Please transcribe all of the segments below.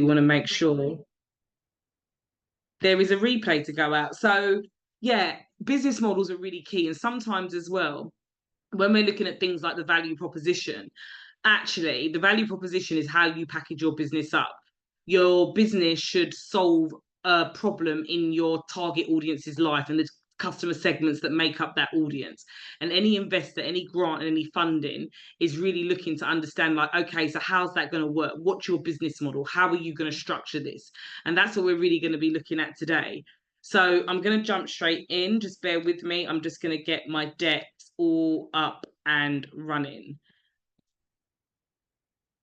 do want to make sure there is a replay to go out. So yeah, business models are really key. And sometimes as well, when we're looking at things like the value proposition, actually the value proposition is how you package your business up. Your business should solve a problem in your target audience's life and the customer segments that make up that audience. And any investor, any grant, and any funding is really looking to understand, like, okay, so how's that going to work? What's your business model? How are you going to structure this? And that's what we're really going to be looking at today. So I'm going to jump straight in. Just bear with me. I'm just going to get my decks all up and running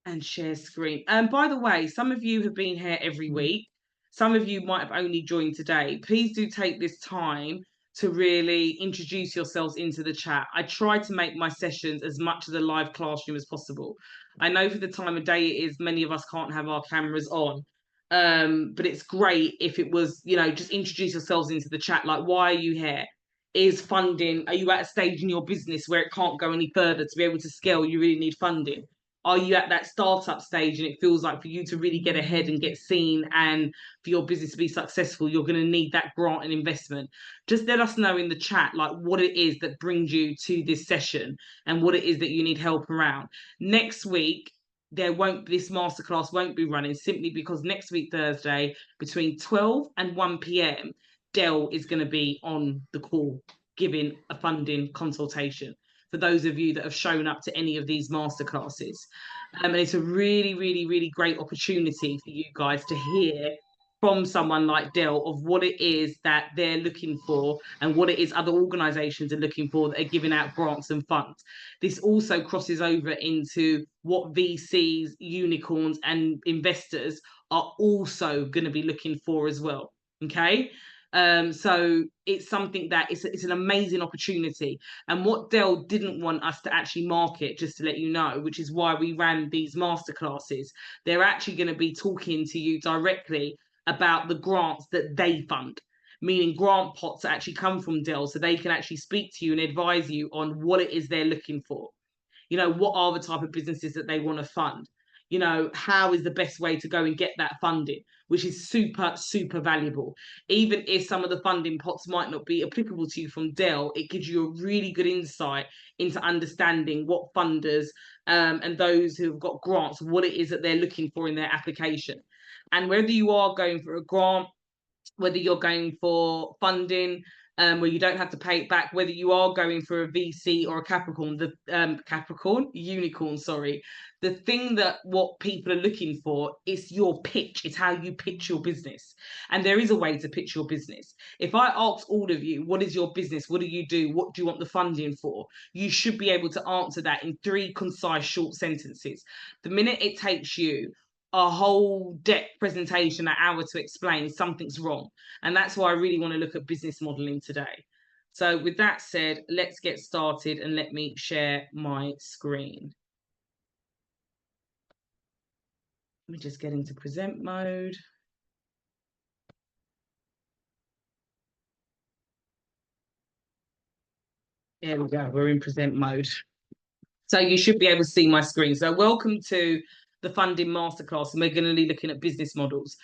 and share screen. And by the way, some of you have been here every week. Some of you might have only joined today. Please do take this time to really introduce yourselves into the chat. I try to make my sessions as much as a live classroom as possible. I know for the time of day it is, many of us can't have our cameras on. But it's great if it was, just introduce yourselves into the chat. Like, why are you here? Is funding, are you at a stage in your business where it can't go any further? To be able to scale, you really need funding. Are you at that startup stage and it feels like for you to really get ahead and get seen and for your business to be successful, you're going to need that grant and investment? Just let us know in the chat, like, what it is that brings you to this session and what it is that you need help around. Next week, this masterclass won't be running, simply because next week, Thursday, between 12 and 1 p.m, DELL is going to be on the call giving a funding consultation for those of you that have shown up to any of these masterclasses. And it's a really, really, really great opportunity for you guys to hear from someone like DELL of what it is that they're looking for and what it is other organizations are looking for that are giving out grants and funds. This also crosses over into what VCs, unicorns, and investors are also going to be looking for as well. Okay. So it's something that it's an amazing opportunity. And what DELL didn't want us to actually market, just to let you know, which is why we ran these masterclasses, they're actually going to be talking to you directly about the grants that they fund, meaning grant pots that actually come from DELL, so they can actually speak to you and advise you on what it is they're looking for. What are the type of businesses that they want to fund? How is the best way to go and get that funding, which is super, super valuable. Even if some of the funding pots might not be applicable to you from DELL, it gives you a really good insight into understanding what funders and those who've got grants, what it is that they're looking for in their application. And whether you are going for a grant, whether you're going for funding, where you don't have to pay it back, whether you are going for a VC or a unicorn, the thing that what people are looking for is your pitch. It's how you pitch your business. And there is a way to pitch your business. If I ask all of you, what is your business? What do you do? What do you want the funding for? You should be able to answer that in 3 concise, short sentences. The minute it takes you a whole deck presentation, an hour to explain, something's wrong. And that's why I really want to look at business modeling today. So with that said, let's get started and let me share my screen. Let me just get into present mode. There we go, we're in present mode. So you should be able to see my screen. So welcome to the Funding Masterclass, and we're going to be looking at business models.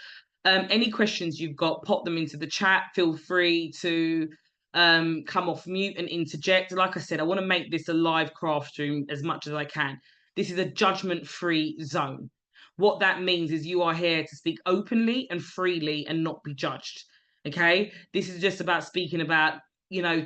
Any questions you've got, pop them into the chat. Feel free to come off mute and interject. Like I said, I want to make this a live craft room as much as I can. This is a judgment-free zone. What that means is you are here to speak openly and freely and not be judged. Okay? This is just about speaking about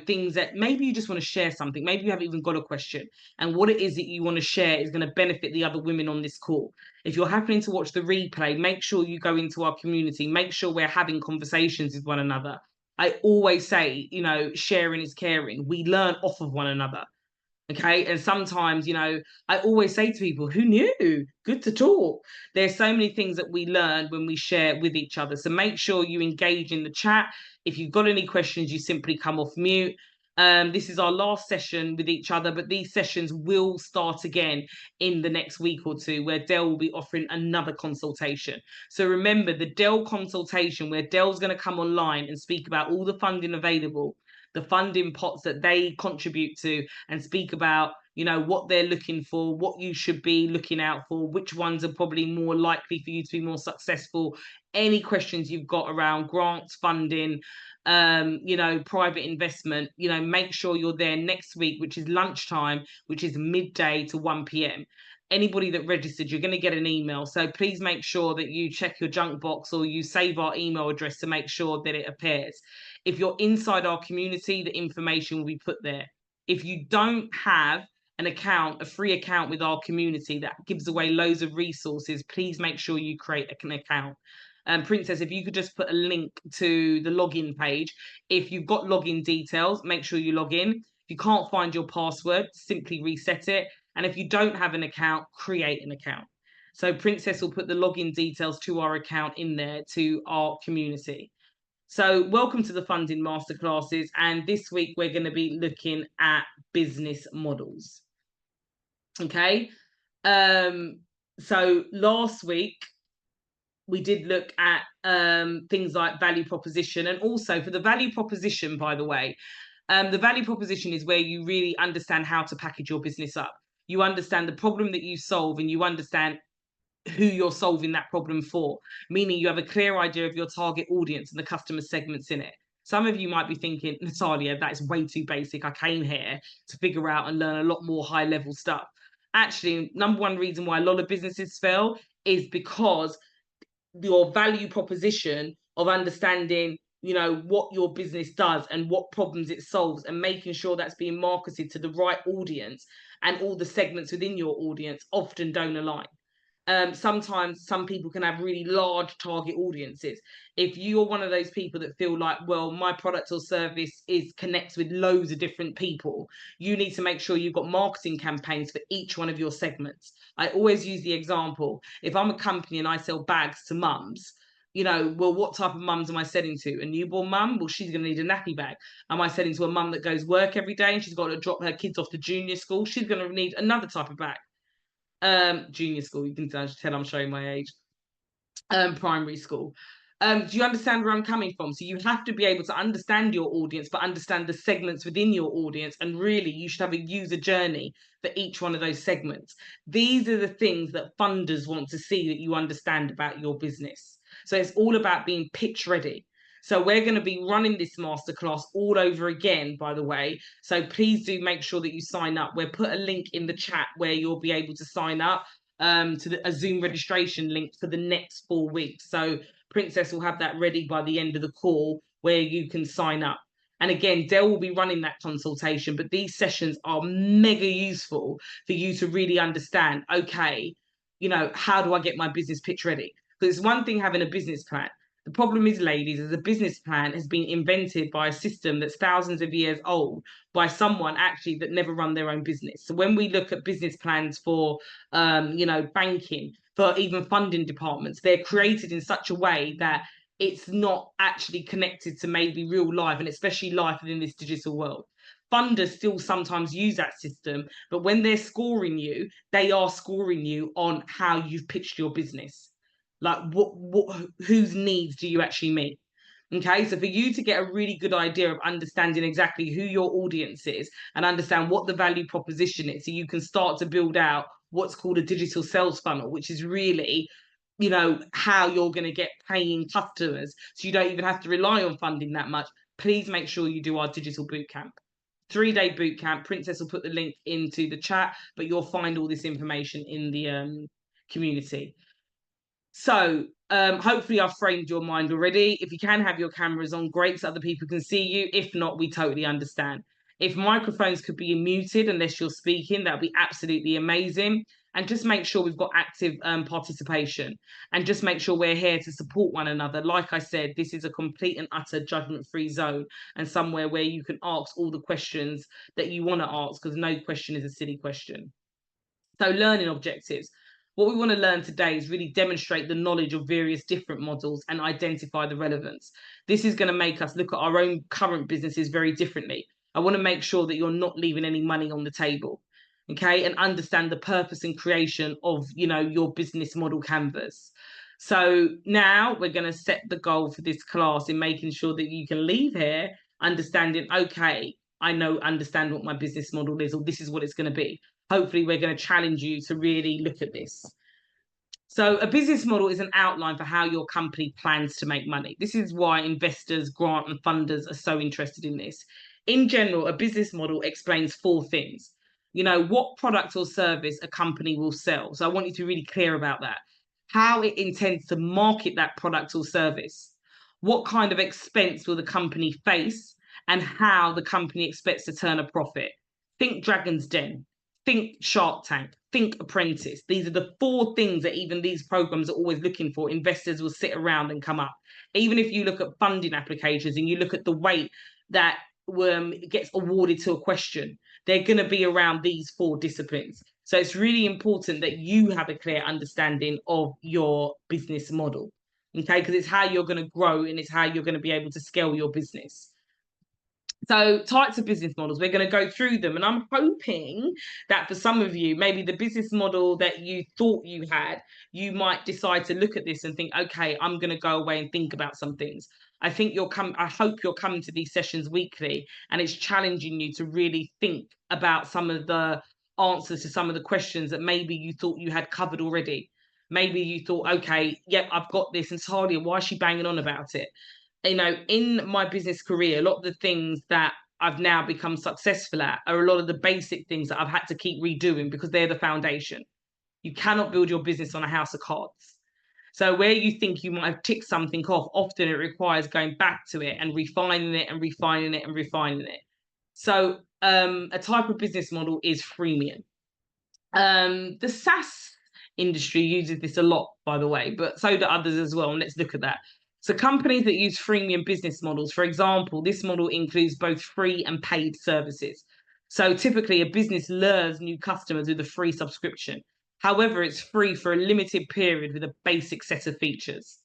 things that maybe you just want to share something. Maybe you haven't even got a question. And what it is that you want to share is going to benefit the other women on this call. If you're happening to watch the replay, make sure you go into our community. Make sure we're having conversations with one another. I always say, sharing is caring. We learn off of one another. Okay. And sometimes, I always say to people, who knew? Good to talk. There's so many things that we learn when we share with each other. So make sure you engage in the chat. If you've got any questions, you simply come off mute. This is our last session with each other, but these sessions will start again in the next week or two, where DELL will be offering another consultation. So remember, the DELL consultation, where DELL's going to come online and speak about all the funding available, the funding pots that they contribute to, and speak about you know, what they're looking for, what you should be looking out for, which ones are probably more likely for you to be more successful, any questions you've got around grants, funding, you know, private investment, you know, make sure you're there next week, which is lunchtime, which is midday to 1 p.m. Anybody that registered, you're going to get an email. So please make sure that you check your junk box or you save our email address to make sure that it appears. If you're inside our community, the information will be put there. If you don't have an account, a free account with our community that gives away loads of resources, please make sure you create an account. Princess, if you could just put a link to the login page. If you've got login details, make sure you log in. If you can't find your password, simply reset it. And if you don't have an account, create an account. So Princess will put the login details to our account in there to our community. So welcome to the Funding Masterclasses. And this week we're going to be looking at business models. Okay. So last week we did look at things like value proposition, and also for the value proposition, by the way, the value proposition is where you really understand how to package your business up. You understand the problem that you solve, and you understand who you're solving that problem for, meaning you have a clear idea of your target audience and the customer segments in it. Some of you might be thinking, Natalia, that's way too basic. I came here to figure out and learn a lot more high level stuff. Actually, number one reason why a lot of businesses fail is because your value proposition of understanding, you know, what your business does and what problems it solves, and making sure that's being marketed to the right audience, and all the segments within your audience often don't align. Sometimes some people can have really large target audiences. If you're one of those people that feel like, well, my product or service connects with loads of different people, you need to make sure you've got marketing campaigns for each one of your segments. I always use the example, if I'm a company and I sell bags to mums, you know, well, what type of mums am I selling to? A newborn mum? Well, she's going to need a nappy bag. Am I selling to a mum that goes work every day and she's got to drop her kids off to junior school? She's going to need another type of bag. Junior school, you can tell I'm showing my age. Primary school. Do you understand where I'm coming from? So you have to be able to understand your audience, but understand the segments within your audience, and really you should have a user journey for each one of those segments. These are the things that funders want to see that you understand about your business. So it's all about being pitch ready. So we're going to be running this masterclass all over again, by the way. So please do make sure that you sign up. We'll put a link in the chat where you'll be able to sign up to a Zoom registration link for the next 4 weeks. So Princess will have that ready by the end of the call where you can sign up. And again, DELL will be running that consultation, but these sessions are mega useful for you to really understand, okay, you know, how do I get my business pitch ready? Because it's one thing having a business plan. The problem is, ladies, is a business plan has been invented by a system that's thousands of years old by someone actually that never run their own business. So when we look at business plans for, you know, banking, for even funding departments, they're created in such a way that it's not actually connected to maybe real life, and especially life within this digital world. Funders still sometimes use that system, but when they're scoring you, they are scoring you on how you've pitched your business. Like whose needs do you actually meet? Okay, so for you to get a really good idea of understanding exactly who your audience is and understand what the value proposition is, so you can start to build out what's called a digital sales funnel, which is really, you know, how you're going to get paying customers, so you don't even have to rely on funding that much. Please make sure you do our digital bootcamp. 3-day bootcamp. Princess will put the link into the chat, but you'll find all this information in the community. So hopefully I've framed your mind already. If you can have your cameras on, great, so other people can see you. If not, we totally understand. If microphones could be muted unless you're speaking, that would be absolutely amazing. And just make sure we've got active participation, and just make sure we're here to support one another. Like I said, this is a complete and utter judgment-free zone, and somewhere where you can ask all the questions that you want to ask, because no question is a silly question. So learning objectives. What we want to learn today is really demonstrate the knowledge of various different models and identify the relevance. This is going to make us look at our own current businesses very differently. I want to make sure that you're not leaving any money on the table, okay, and understand the purpose and creation of, you know, your business model canvas. So now we're going to set the goal for this class in making sure that you can leave here understanding, okay, understand what my business model is, or this is what it's going to be. Hopefully we're going to challenge you to really look at this. So a business model is an outline for how your company plans to make money. This is why investors, grant and funders are so interested in this. In general, a business model explains 4 things. What product or service a company will sell. So I want you to be really clear about that. How it intends to market that product or service. What kind of expense will the company face, and how the company expects to turn a profit. Think Dragon's Den. Think Shark Tank, think Apprentice. These are the 4 things that even these programs are always looking for. Investors will sit around and come up. Even if you look at funding applications and you look at the weight that gets awarded to a question, they're going to be around these 4 disciplines. So it's really important that you have a clear understanding of your business model, okay? Because it's how you're going to grow, and it's how you're going to be able to scale your business. So types of business models, we're going to go through them. And I'm hoping that for some of you, maybe the business model that you thought you had, you might decide to look at this and think, okay, I'm going to go away and think about some things. I hope you're coming to these sessions weekly, and it's challenging you to really think about some of the answers to some of the questions that maybe you thought you had covered already. Maybe you thought, okay, yep, I've got this. And Talia, why is she banging on about it? In my business career, a lot of the things that I've now become successful at are a lot of the basic things that I've had to keep redoing because they're the foundation. You cannot build your business on a house of cards. So where you think you might have ticked something off, often it requires going back to it and refining it and refining it and refining it. So a type of business model is freemium. The SaaS industry uses this a lot, by the way, but so do others as well. And let's look at that. So companies that use freemium business models, for example, this model includes both free and paid services. So typically a business lures new customers with a free subscription. However, it's free for a limited period with a basic set of features.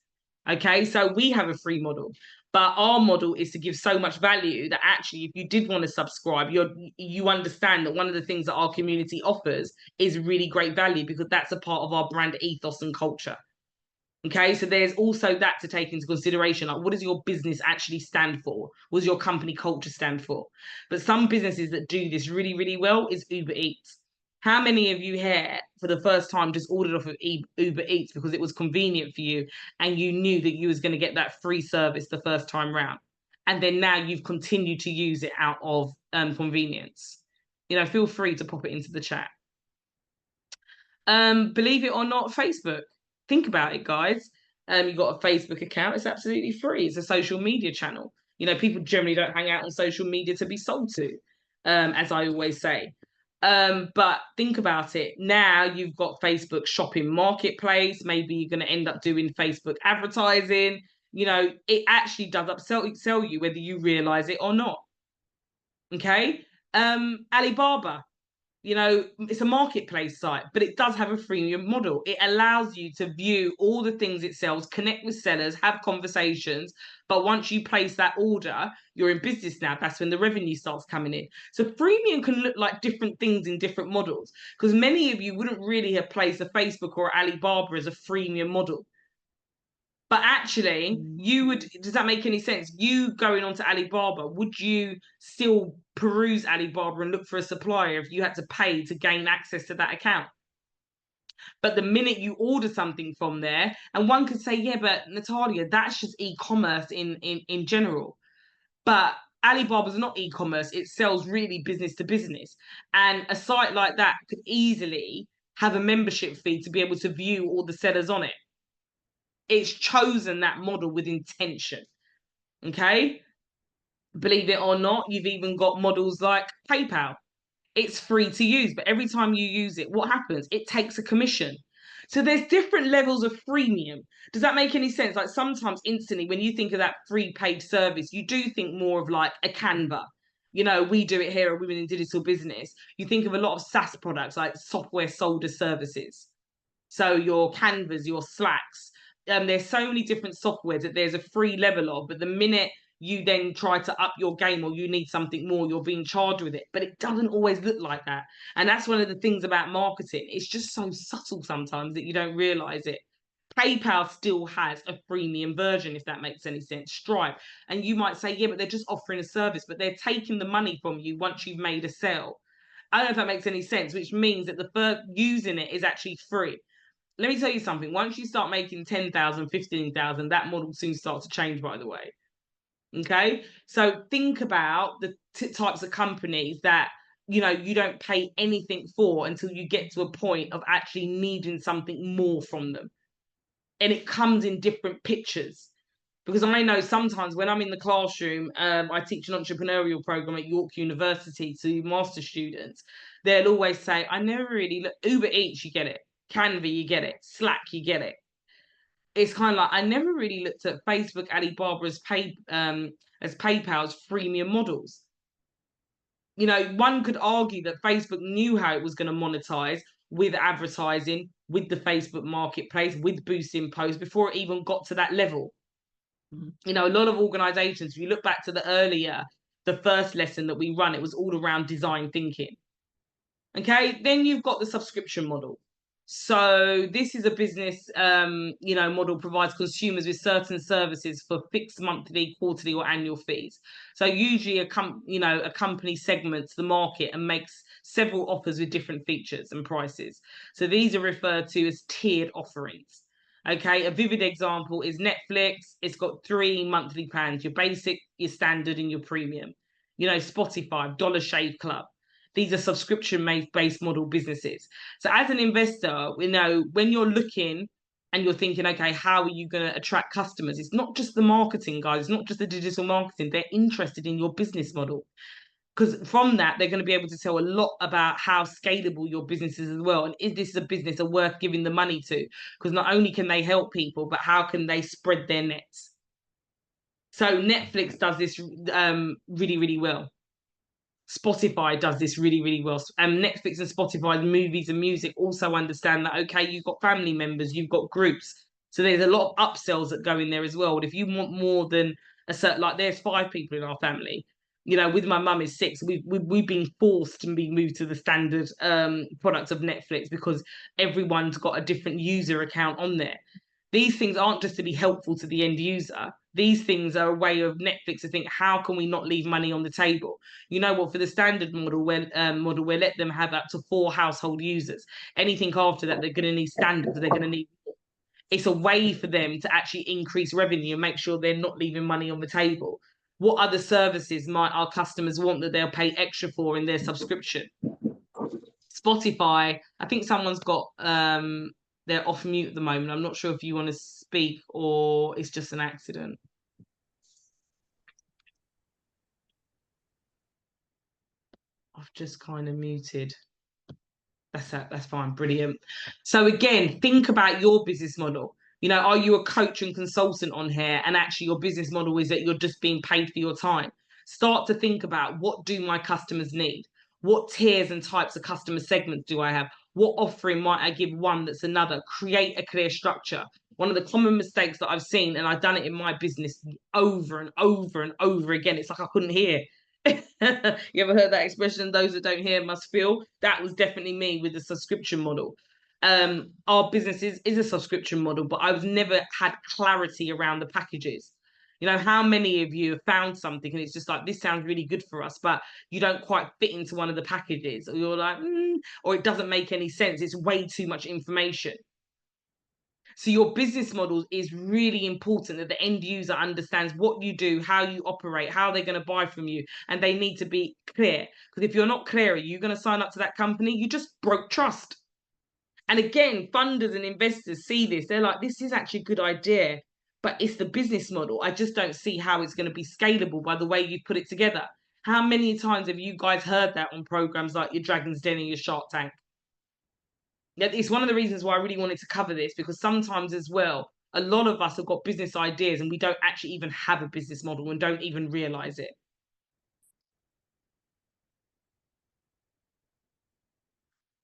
Okay, so we have a free model, but our model is to give so much value that actually if you did want to subscribe, you understand that one of the things that our community offers is really great value, because that's a part of our brand ethos and culture. Okay, so there's also that to take into consideration. Like, what does your business actually stand for? What does your company culture stand for? But some businesses that do this really, really well is Uber Eats. How many of you here for the first time just ordered off of Uber Eats because it was convenient for you and you knew that you was going to get that free service the first time round? And then now you've continued to use it out of convenience. Feel free to pop it into the chat. Believe it or not, Facebook. Think about it, guys. You've got a Facebook account. It's absolutely free. It's a social media channel. People generally don't hang out on social media to be sold to, as I always say. But think about it. Now you've got Facebook shopping marketplace. Maybe you're going to end up doing Facebook advertising. It actually does upsell you, whether you realize it or not. Okay. Alibaba. It's a marketplace site, but it does have a freemium model. It allows you to view all the things it sells, connect with sellers, have conversations. But once you place that order, you're in business now. That's when the revenue starts coming in. So freemium can look like different things in different models, because many of you wouldn't really have placed a Facebook or Alibaba as a freemium model. But actually, does that make any sense? You going on to Alibaba, would you still peruse Alibaba and look for a supplier if you had to pay to gain access to that account? But the minute you order something from there, and one could say, yeah, but Natalia, that's just e-commerce in general. But Alibaba's not e-commerce. It sells really business to business. And a site like that could easily have a membership fee to be able to view all the sellers on it. It's chosen that model with intention. Okay? Believe it or not, you've even got models like PayPal. It's free to use, but every time you use it, what happens? It takes a commission. So there's different levels of freemium. Does that make any sense? Like sometimes instantly when you think of that free paid service, you do think more of like a Canva. We do it here at Women in Digital Business. You think of a lot of SaaS products like software sold as services. So your Canvas, your Slacks, there's so many different softwares that there's a free level of, but the minute you then try to up your game or you need something more, you're being charged with it. But it doesn't always look like that. And that's one of the things about marketing. It's just so subtle sometimes that you don't realize it. PayPal still has a freemium version, if that makes any sense. Stripe. And you might say, yeah, but they're just offering a service, but they're taking the money from you once you've made a sale. I don't know if that makes any sense, which means that the first using it is actually free. Let me tell you something. Once you start making 10,000, 15,000, that model soon starts to change, by the way. Okay. So think about the types of companies that, you don't pay anything for until you get to a point of actually needing something more from them. And it comes in different pictures. Because I know sometimes when I'm in the classroom, I teach an entrepreneurial program at York University to master students. They'll always say, I never really look, Uber Eats, you get it. Canva, you get it. Slack, you get it. It's kind of like, I never really looked at Facebook, Alibaba as PayPal's freemium models. One could argue that Facebook knew how it was going to monetize with advertising, with the Facebook marketplace, with boosting posts before it even got to that level. A lot of organizations, if you look back to the first lesson that we run, it was all around design thinking. Okay, then you've got the subscription model. So this is a business, model provides consumers with certain services for fixed monthly, quarterly, or annual fees. So usually a company segments the market and makes several offers with different features and prices. So these are referred to as tiered offerings. Okay, a vivid example is Netflix. It's got 3 monthly plans: your basic, your standard, and your premium. Spotify, Dollar Shave Club. These are subscription-based model businesses. So as an investor, when you're looking and you're thinking, okay, how are you going to attract customers? It's not just the marketing, guys. It's not just the digital marketing. They're interested in your business model. Because from that, they're going to be able to tell a lot about how scalable your business is as well. And is this a business worth giving the money to? Because not only can they help people, but how can they spread their nets? So Netflix does this really, really well. Spotify does this really, really well. Netflix and Spotify's movies and music also understand that, okay, you've got family members, you've got groups. So there's a lot of upsells that go in there as well. And if you want more than a certain, like there's 5 people in our family, with my mum is 6, we've been forced to be moved to the standard product of Netflix because everyone's got a different user account on there. These things aren't just to be helpful to the end user. These things are a way of Netflix to think, how can we not leave money on the table? You know what? For the standard model, we'll let them have up to 4 household users. Anything after that, they're going to need standards. They're going to need. It's a way for them to actually increase revenue and make sure they're not leaving money on the table. What other services might our customers want that they'll pay extra for in their subscription? Spotify, I think someone's got they're off mute at the moment. I'm not sure if you want to speak or it's just an accident. I've just kind of muted. That's fine. Brilliant. So again, think about your business model. Are you a coach and consultant on here? And actually your business model is that you're just being paid for your time. Start to think about, what do my customers need? What tiers and types of customer segments do I have? What offering might I give one that's another? Create a clear structure. One of the common mistakes that I've seen, and I've done it in my business over and over and over again, it's like I couldn't hear. You ever heard that expression, those that don't hear must feel? That was definitely me with the subscription model. Our business is a subscription model, but I've never had clarity around the packages. How many of you have found something and it's just like, this sounds really good for us, but you don't quite fit into one of the packages, or you're like, or it doesn't make any sense. It's way too much information. So your business model is really important, that the end user understands what you do, how you operate, how they're going to buy from you, and they need to be clear. Because if you're not clear, are you going to sign up to that company? You just broke trust. And again, funders and investors see this. They're like, this is actually a good idea, but it's the business model. I just don't see how it's going to be scalable by the way you put it together. How many times have you guys heard that on programs like your Dragon's Den and your Shark Tank? It's one of the reasons why I really wanted to cover this, because sometimes as well, a lot of us have got business ideas and we don't actually even have a business model and don't even realize it.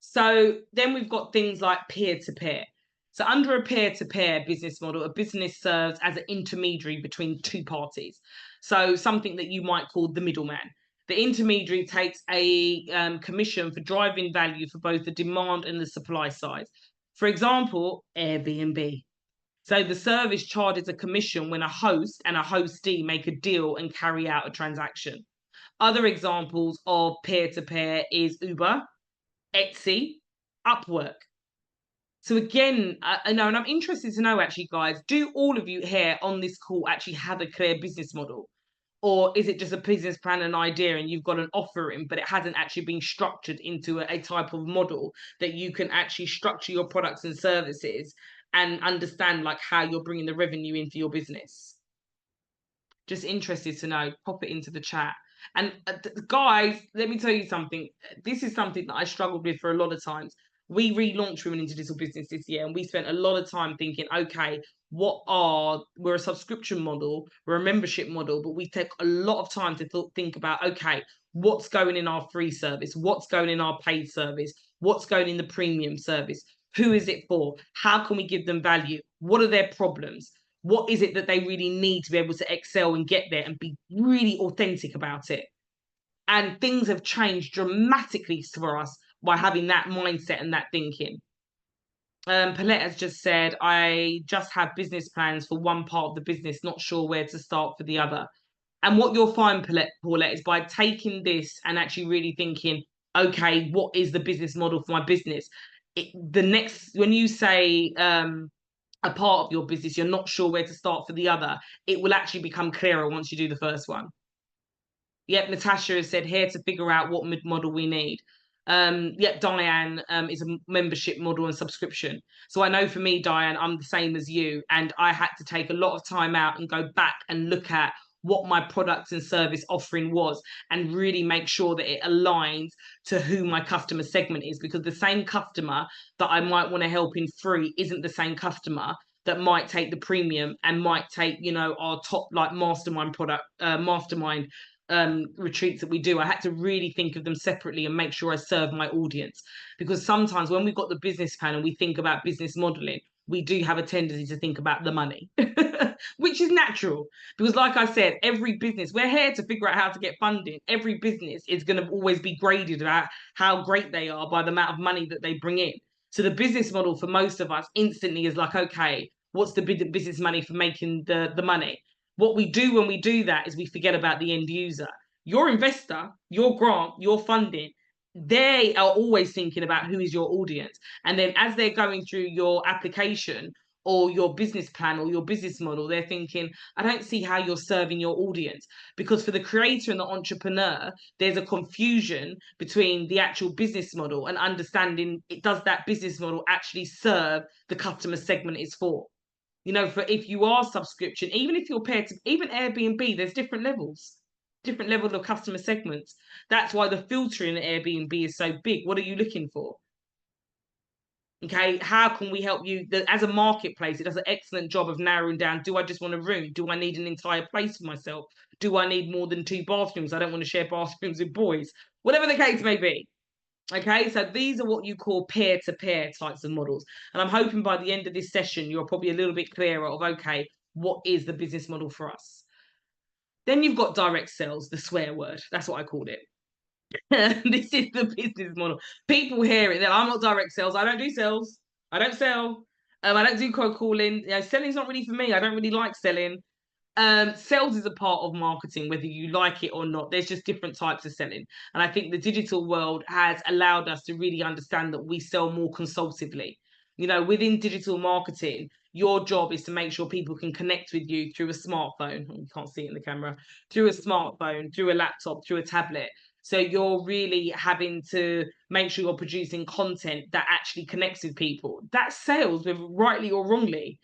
So then we've got things like peer-to-peer. So under a peer-to-peer business model, a business serves as an intermediary between 2 parties. So something that you might call the middleman. The intermediary takes a commission for driving value for both the demand and the supply side. For example, Airbnb. So the service charges a commission when a host and a hostee make a deal and carry out a transaction. Other examples of peer-to-peer is Uber, Etsy, Upwork. So again, I know, and I'm interested to know actually, guys, do all of you here on this call actually have a clear business model? Or is it just a business plan and idea and you've got an offering, but it hasn't actually been structured into a type of model that you can actually structure your products and services and understand like how you're bringing the revenue in for your business? Just interested to know, pop it into the chat. And guys, let me tell you something. This is something that I struggled with for a lot of times. We relaunched Women in Digital Business this year, and we spent a lot of time thinking, okay, we're a subscription model, we're a membership model, but we take a lot of time to think about, okay, what's going in our free service, what's going in our paid service, what's going in the premium service, who is it for, how can we give them value, what are their problems, what is it that they really need to be able to excel and get there and be really authentic about it. And things have changed dramatically for us by having that mindset and that thinking. Paulette has just said, I just have business plans for one part of the business, not sure where to start for the other. And what you'll find, Paulette, is by taking this and actually really thinking, okay, what is the business model for my business? When you say a part of your business, you're not sure where to start for the other, it will actually become clearer once you do the first one. Yep, Natasha has said here to figure out what model we need. Yep, Diane is a membership model and subscription. So I know for me, Diane, I'm the same as you, and I had to take a lot of time out and go back and look at what my products and service offering was and really make sure that it aligns to who my customer segment is, because the same customer that I might want to help in free isn't the same customer that might take the premium and might take, you know, our top like mastermind retreats that we do. I had to really think of them separately and make sure I serve my audience, because sometimes when we've got the business plan and we think about business modeling, we do have a tendency to think about the money, which is natural, because like I said, every business, we're here to figure out how to get funding. Every business is going to always be graded about how great they are by the amount of money that they bring in. So the business model for most of us instantly is like, okay, what's the business money for making the money? What we do when we do that is we forget about the end user. Your investor, your grant, your funding, they are always thinking about who is your audience. And then as they're going through your application or your business plan or your business model, they're thinking, I don't see how you're serving your audience. Because for the creator and the entrepreneur, there's a confusion between the actual business model and understanding, does that business model actually serve the customer segment it's for? You know, for if you are subscription, even if you're paired to even Airbnb, there's different levels of customer segments. That's why the filtering in Airbnb is so big. What are you looking for? Okay, how can we help you? As a marketplace, it does an excellent job of narrowing down, do I just want a room? Do I need an entire place for myself? Do I need more than 2 bathrooms? I don't want to share bathrooms with boys. Whatever the case may be. Okay, so these are what you call peer-to-peer types of models. And I'm hoping by the end of this session, you're probably a little bit clearer of, okay, what is the business model for us? Then you've got direct sales, the swear word. That's what I called it. This is the business model. People hear it. They're like, I'm not direct sales. I don't do sales. I don't sell. I don't do cold calling. You know, selling's not really for me. I don't really like selling. Sales is a part of marketing, whether you like it or not. There's just different types of selling. And I think the digital world has allowed us to really understand that we sell more consultatively. You know, within digital marketing, your job is to make sure people can connect with you through a smartphone. You can't see it in the camera. Through a smartphone, through a laptop, through a tablet. So you're really having to make sure you're producing content that actually connects with people. That's sales, whether rightly or wrongly.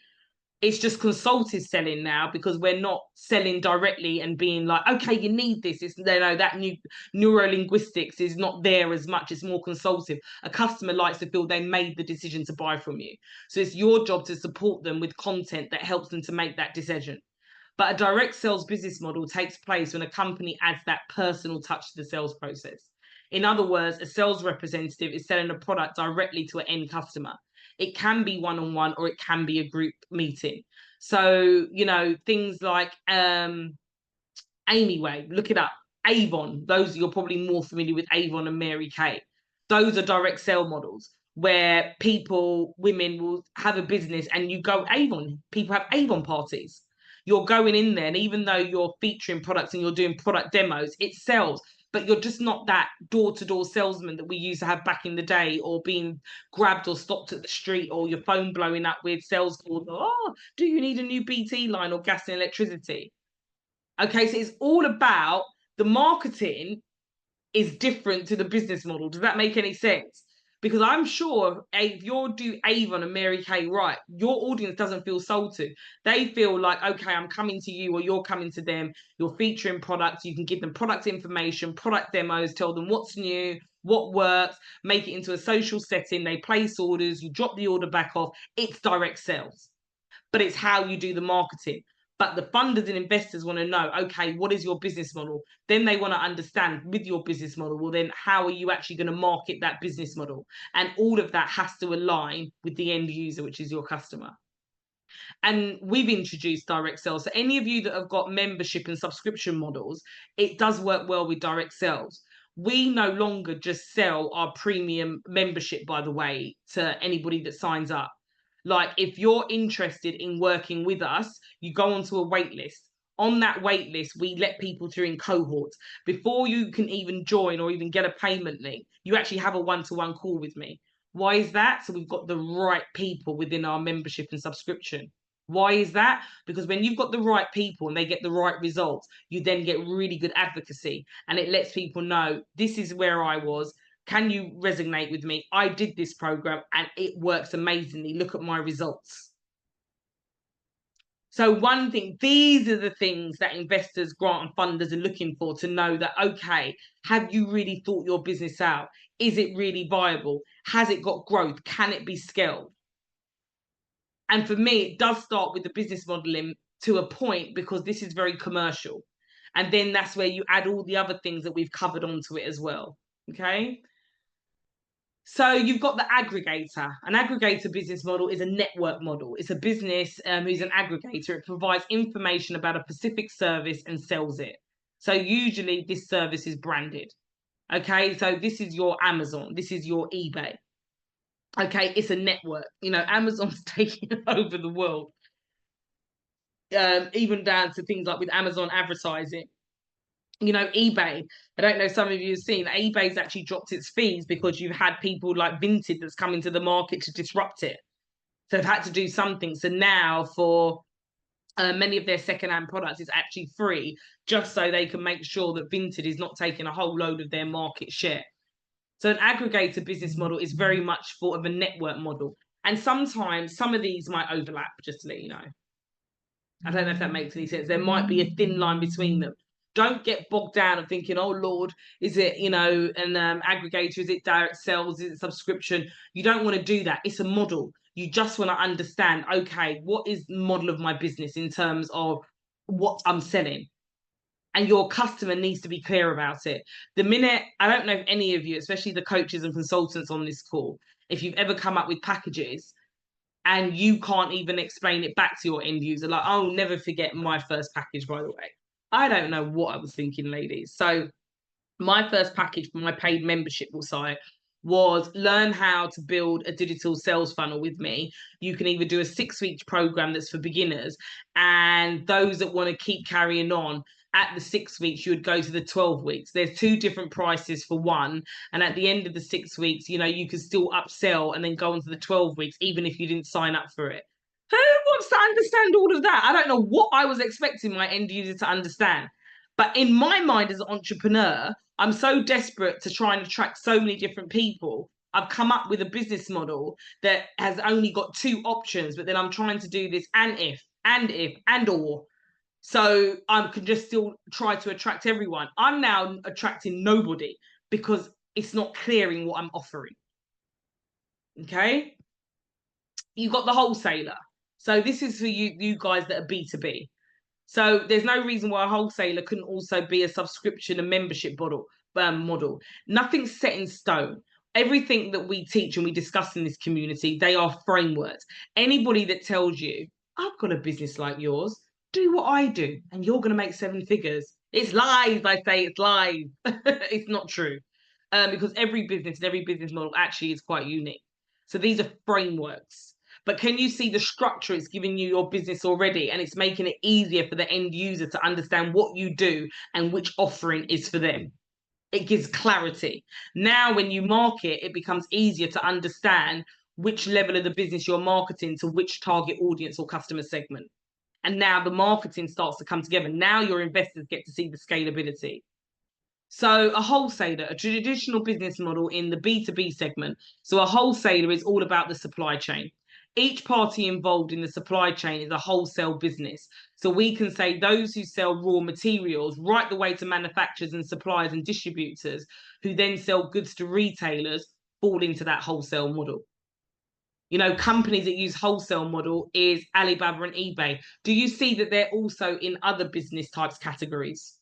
It's just consultative selling now, because we're not selling directly and being like, okay, you need this. It's, you know, that new neurolinguistics is not there as much. It's more consultative. A customer likes to feel they made the decision to buy from you. So it's your job to support them with content that helps them to make that decision. But a direct sales business model takes place when a company adds that personal touch to the sales process. In other words, a sales representative is selling a product directly to an end customer. It can be one-on-one or it can be a group meeting. So, you know, things like Amy Way, look it up. Avon, those you're probably more familiar with, Avon and Mary Kay. Those are direct sale models. where women will have a business and you go Avon. People have Avon parties. You're going in there, and even though you're featuring products and you're doing product demos, it sells. But you're just not that door-to-door salesman that we used to have back in the day, or being grabbed or stopped at the street, or your phone blowing up with sales calls. Oh, do you need a new BT line or gas and electricity? Okay, so it's all about the marketing is different to the business model. Does that make any sense? Because I'm sure if you do Avon and Mary Kay right, your audience doesn't feel sold to. They feel like, okay, I'm coming to you or you're coming to them. You're featuring products. You can give them product information, product demos, tell them what's new, what works, make it into a social setting. They place orders, you drop the order back off. It's direct sales, but it's how you do the marketing. But the funders and investors want to know, okay, what is your business model? Then they want to understand with your business model, well, then how are you actually going to market that business model? And all of that has to align with the end user, which is your customer. And we've introduced direct sales. So any of you that have got membership and subscription models, it does work well with direct sales. We no longer just sell our premium membership, by the way, to anybody that signs up. Like, if you're interested in working with us, you go onto a wait list. On that wait list, we let people through in cohorts. Before you can even join or even get a payment link, you actually have a one-to-one call with me. Why is that? So we've got the right people within our membership and subscription. Why is that? Because when you've got the right people and they get the right results, you then get really good advocacy, and it lets people know, this is where I was. Can you resonate with me? I did this program and it works amazingly. Look at my results. So one thing, these are the things that investors, grant and funders are looking for, to know that, okay, have you really thought your business out? Is it really viable? Has it got growth? Can it be scaled? And for me, it does start with the business modeling to a point, because this is very commercial. And then that's where you add all the other things that we've covered onto it as well. Okay. So you've got the aggregator. An aggregator business model is a network model. It's a business who's an aggregator. It provides information about a specific service and sells it. So usually this service is branded. Okay, so this is your Amazon. This is your eBay. Okay, it's a network. You know, Amazon's taking over the world. Even down to things like with Amazon advertising. You know, eBay, I don't know, some of you have seen, eBay's actually dropped its fees because you've had people like Vinted that's come into the market to disrupt it. So they've had to do something. So now for many of their secondhand products, it's actually free, just so they can make sure that Vinted is not taking a whole load of their market share. So an aggregator business model is very much sort of a network model. And sometimes some of these might overlap, just to let you know. I don't know if that makes any sense. There might be a thin line between them. Don't get bogged down of thinking, oh Lord, is it, you know, an aggregator? Is it direct sales? Is it subscription? You don't want to do that. It's a model. You just want to understand, okay, what is the model of my business in terms of what I'm selling? And your customer needs to be clear about it. The minute, I don't know if any of you, especially the coaches and consultants on this call, if you've ever come up with packages and you can't even explain it back to your end user, like, I'll never forget my first package, by the way. I don't know what I was thinking, ladies. So my first package for my paid membership site was learn how to build a digital sales funnel with me. You can either do a 6-week program that's for beginners, and those that want to keep carrying on, at the 6 weeks, you would go to the 12 weeks. There's 2 different prices for one. And at the end of the 6 weeks, you know, you can still upsell and then go on to the 12 weeks, even if you didn't sign up for it. Who wants to understand all of that? I don't know what I was expecting my end user to understand. But in my mind as an entrepreneur, I'm so desperate to try and attract so many different people. I've come up with a business model that has only got 2 options, but then I'm trying to do this and or. So I can just still try to attract everyone. I'm now attracting nobody because it's not clearing what I'm offering. Okay. You've got the wholesaler. So this is for you guys that are B2B. So there's no reason why a wholesaler couldn't also be a subscription and membership model. Nothing's set in stone. Everything that we teach and we discuss in this community, they are frameworks. Anybody that tells you, I've got a business like yours, do what I do, and you're going to make 7 figures. It's lies, I say, it's lies. It's not true. Because every business and every business model actually is quite unique. So these are frameworks. But can you see the structure it's giving you your business already? And it's making it easier for the end user to understand what you do and which offering is for them. It gives clarity. Now, when you market, it becomes easier to understand which level of the business you're marketing to which target audience or customer segment. And now the marketing starts to come together. Now your investors get to see the scalability. So a wholesaler, a traditional business model in the B2B segment. So a wholesaler is all about the supply chain. Each party involved in the supply chain is a wholesale business. So we can say those who sell raw materials right the way to manufacturers and suppliers and distributors who then sell goods to retailers fall into that wholesale model. You know, companies that use wholesale model is Alibaba and eBay. Do you see that they're also in other business types categories?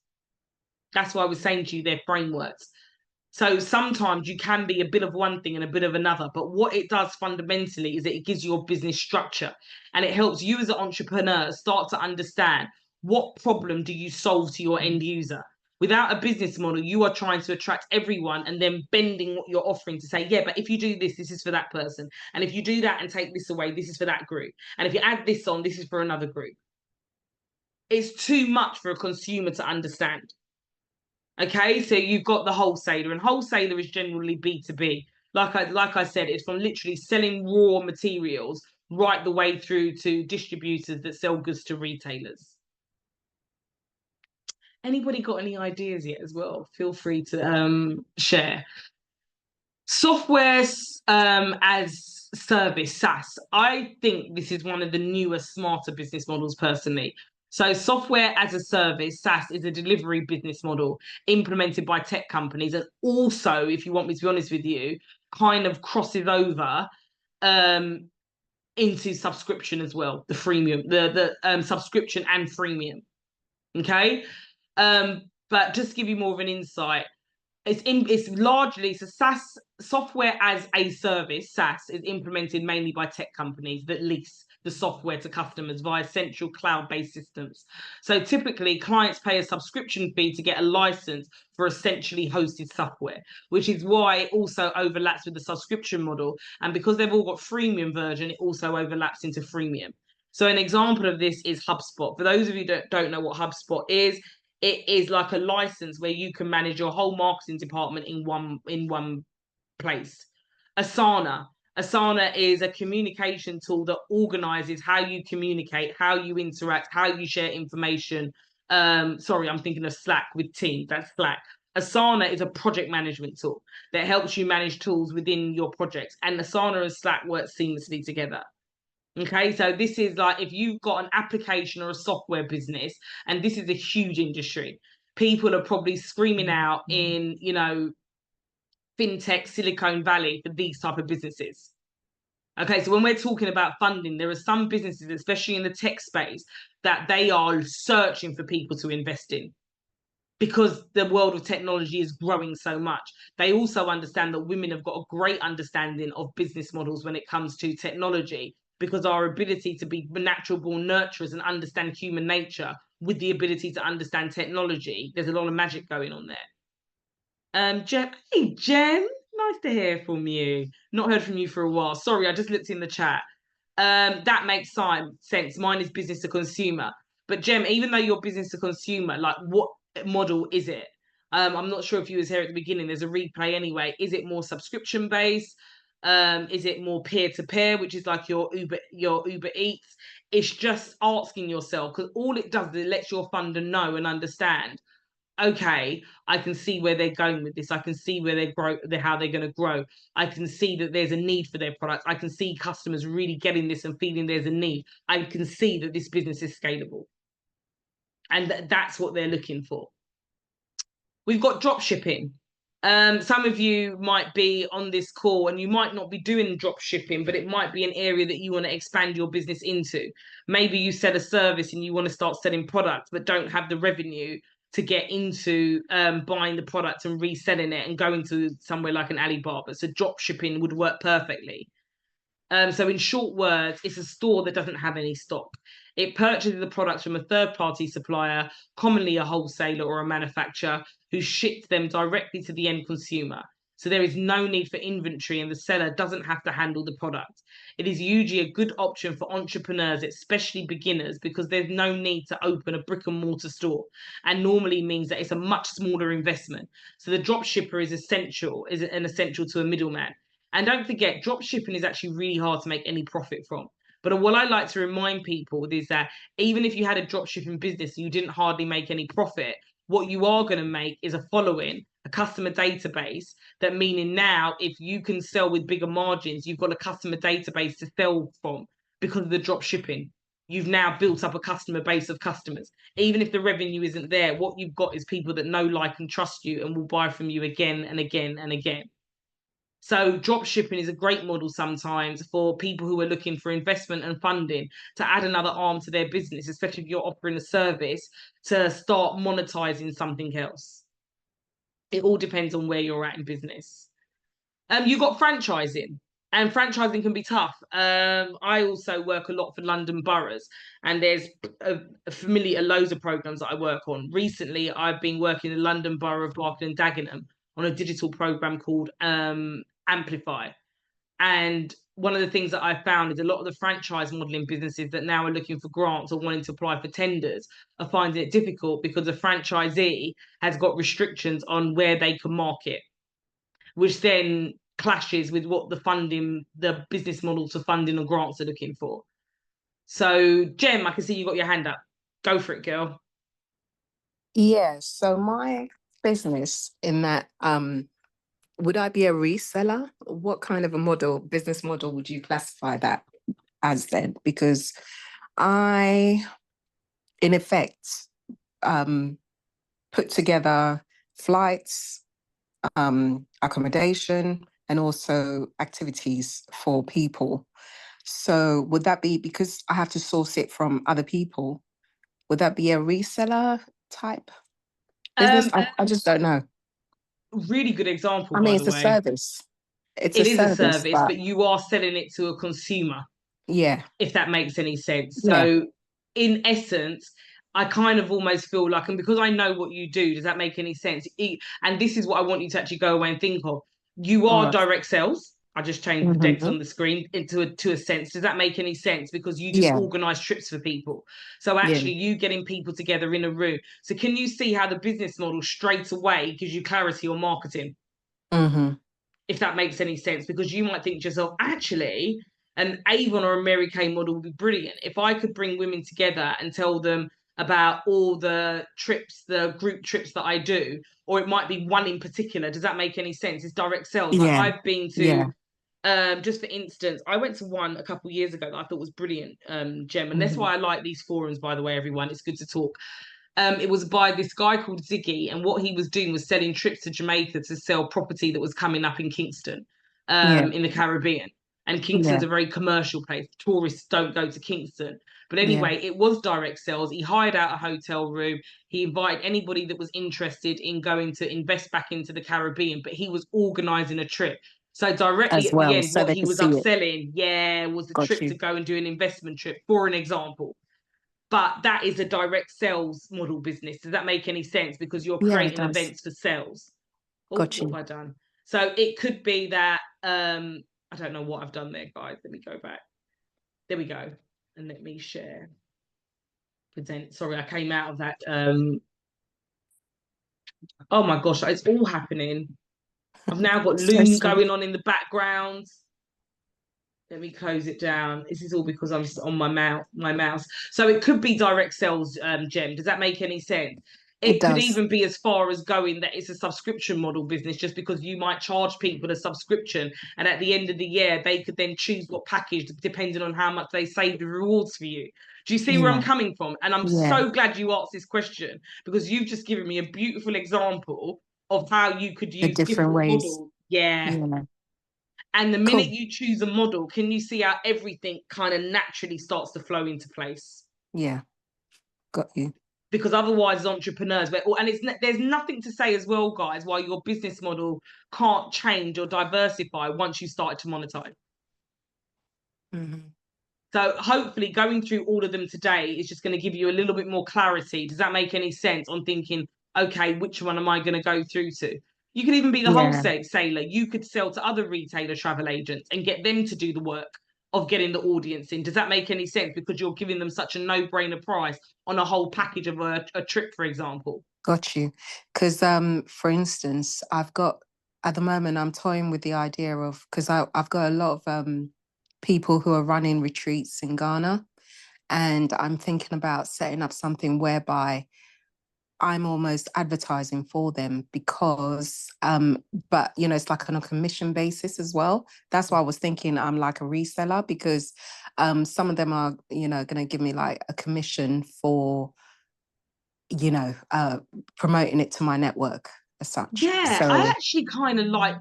That's why I was saying to you, they're frameworks. So sometimes you can be a bit of one thing and a bit of another. But what it does fundamentally is that it gives your business structure, and it helps you as an entrepreneur start to understand what problem do you solve to your end user. Without a business model, you are trying to attract everyone and then bending what you're offering to say, yeah, but if you do this, this is for that person. And if you do that and take this away, this is for that group. And if you add this on, this is for another group. It's too much for a consumer to understand. Okay, so you've got the wholesaler, and wholesaler is generally B2B. Like I said, it's from literally selling raw materials right the way through to distributors that sell goods to retailers. Anybody got any ideas yet as well? Feel free to share. Software as service, SaaS. I think this is one of the newer, smarter business models personally. So software as a service, SaaS, is a delivery business model implemented by tech companies. And also, if you want me to be honest with you, kind of crosses over into subscription as well, the freemium, the subscription and freemium. Okay. But just to give you more of an insight, it's largely, so SaaS, software as a service, SaaS, is implemented mainly by tech companies that lease the software to customers via central cloud-based systems. So typically, clients pay a subscription fee to get a license for essentially hosted software, which is why it also overlaps with the subscription model. And because they've all got freemium version, it also overlaps into freemium. So an example of this is HubSpot. For those of you that don't know what HubSpot is, it is like a license where you can manage your whole marketing department in one place. Asana is a communication tool that organizes how you communicate, how you interact, how you share information. Sorry, I'm thinking of Slack with Teams. That's Slack. Asana is a project management tool that helps you manage tools within your projects, and Asana and Slack work seamlessly together. Okay, so this is like if you've got an application or a software business, and this is a huge industry, people are probably screaming out in, you know, fintech, Silicon Valley for these type of businesses. Okay, so when we're talking about funding, there are some businesses, especially in the tech space, that they are searching for people to invest in because the world of technology is growing so much. They also understand that women have got a great understanding of business models when it comes to technology, because our ability to be natural born nurturers and understand human nature with the ability to understand technology, there's a lot of magic going on there. Jem, hey Jem, nice to hear from you. Not heard from you for a while. Sorry, I just looked in the chat. That makes sense. Mine is business to consumer. But Jem, even though you're business to consumer, like what model is it? I'm not sure if you was here at the beginning. There's a replay anyway. Is it more subscription based? Is it more peer-to-peer, which is like your Uber Eats? It's just asking yourself, because all it does is it lets your funder know and understand, okay, I can see where they're going with this. I can see where how they're going to grow. I can see that there's a need for their products. I can see customers really getting this and feeling there's a need. I can see that this business is scalable. And that's what they're looking for. We've got drop shipping. Some of you might be on this call and you might not be doing drop shipping, but it might be an area that you want to expand your business into. Maybe you sell a service and you want to start selling products, but don't have the revenue to get into buying the product and reselling it and going to somewhere like an Alibaba. So drop shipping would work perfectly. So in short words, it's a store that doesn't have any stock. It purchases the products from a third-party supplier, commonly a wholesaler or a manufacturer, who ships them directly to the end consumer. So there is no need for inventory and the seller doesn't have to handle the product. It is usually a good option for entrepreneurs, especially beginners, because there's no need to open a brick and mortar store, and normally means that it's a much smaller investment. So the drop shipper is an essential to a middleman. And don't forget, drop shipping is actually really hard to make any profit from. But what I like to remind people is that even if you had a drop shipping business and you didn't hardly make any profit, what you are going to make is a following, a customer database, that meaning now if you can sell with bigger margins, you've got a customer database to sell from because of the drop shipping. You've now built up a customer base of customers. Even if the revenue isn't there, what you've got is people that know, like, and trust you and will buy from you again and again and again. So drop shipping is a great model sometimes for people who are looking for investment and funding to add another arm to their business, especially if you're offering a service to start monetizing something else. It all depends on where you're at in business. You've got franchising, and franchising can be tough. I also work a lot for London boroughs, and there's loads of programs that I work on. Recently, I've been working in the London Borough of Barking and Dagenham on a digital program called Amplify. And one of the things that I found is a lot of the franchise modeling businesses that now are looking for grants or wanting to apply for tenders are finding it difficult because the franchisee has got restrictions on where they can market, which then clashes with what the business models for funding or grants are looking for. So, Jem, I can see you got your hand up. Go for it, girl. Yeah, so my business in that, would I be a reseller? What kind of a business model would you classify that as then? Because I, in effect, put together flights, accommodation, and also activities for people. So would that be, because I have to source it from other people, would that be a reseller type business? I just don't know. Really good example, I mean, by it's the a way. service. It is a service, but you are selling it to a consumer. Yeah. If that makes any sense. Yeah. So, in essence, I kind of almost feel like, and because I know what you do, does that make any sense? And this is what I want you to actually go away and think of. You are direct sales. I just changed the text on the screen to a sense. Does that make any sense? Because you just organize trips for people. So actually, you getting people together in a room. So can you see how the business model straight away gives you clarity on marketing? If that makes any sense, because you might think to yourself, actually, an Avon or a Mary Kay model would be brilliant. If I could bring women together and tell them about all the trips, the group trips that I do, or it might be one in particular. Does that make any sense? It's direct sales. Like I've been to, just for instance, I went to one a couple of years ago that I thought was brilliant, Jem. And that's why I like these forums, by the way, everyone. It's good to talk. It was by this guy called Ziggy, and what he was doing was selling trips to Jamaica to sell property that was coming up in Kingston, in the Caribbean. And Kingston's a very commercial place. Tourists don't go to Kingston. But anyway, it was direct sales. He hired out a hotel room. He invited anybody that was interested in going to invest back into the Caribbean, but he was organizing a trip. So directly at the end, what he was upselling, was the trip to go and do an investment trip, for an example. But that is a direct sales model business. Does that make any sense? Because you're creating events for sales. What have I done? So it could be that, I don't know what I've done there, guys. Let me go back. There we go. And let me share. Present. Sorry, I came out of that. Oh my gosh, it's all happening. I've now got Loom going on in the background. Let me close it down. This is all because I'm on my mouse. So it could be direct sales, Jem. Does that make any sense? It could even be as far as going that it's a subscription model business, just because you might charge people a subscription, and at the end of the year, they could then choose what package, depending on how much they save the rewards for you. Do you see where I'm coming from? And I'm so glad you asked this question, because you've just given me a beautiful example of how you could use different ways. Models. And the minute you choose a model, can you see how everything kind of naturally starts to flow into place? Yeah, got you. Because otherwise, as entrepreneurs, there's nothing to say as well, guys, why your business model can't change or diversify once you start to monetize. So hopefully going through all of them today is just going to give you a little bit more clarity. Does that make any sense on thinking, okay, which one am I going to go through to? You could even be the Yeah. wholesaler. You could sell to other retailer travel agents and get them to do the work of getting the audience in. Does that make any sense? Because you're giving them such a no-brainer price on a whole package of a trip, for example. Got you. Because for instance, I've got at the moment I'm toying with the idea of, because I've got a lot of people who are running retreats in Ghana, and I'm thinking about setting up something whereby I'm almost advertising for them, because but you know, it's like on a commission basis as well. That's why I was thinking I'm like a reseller, because some of them are, you know, going to give me like a commission for, you know, promoting it to my network as such. Yeah, I So actually kind of like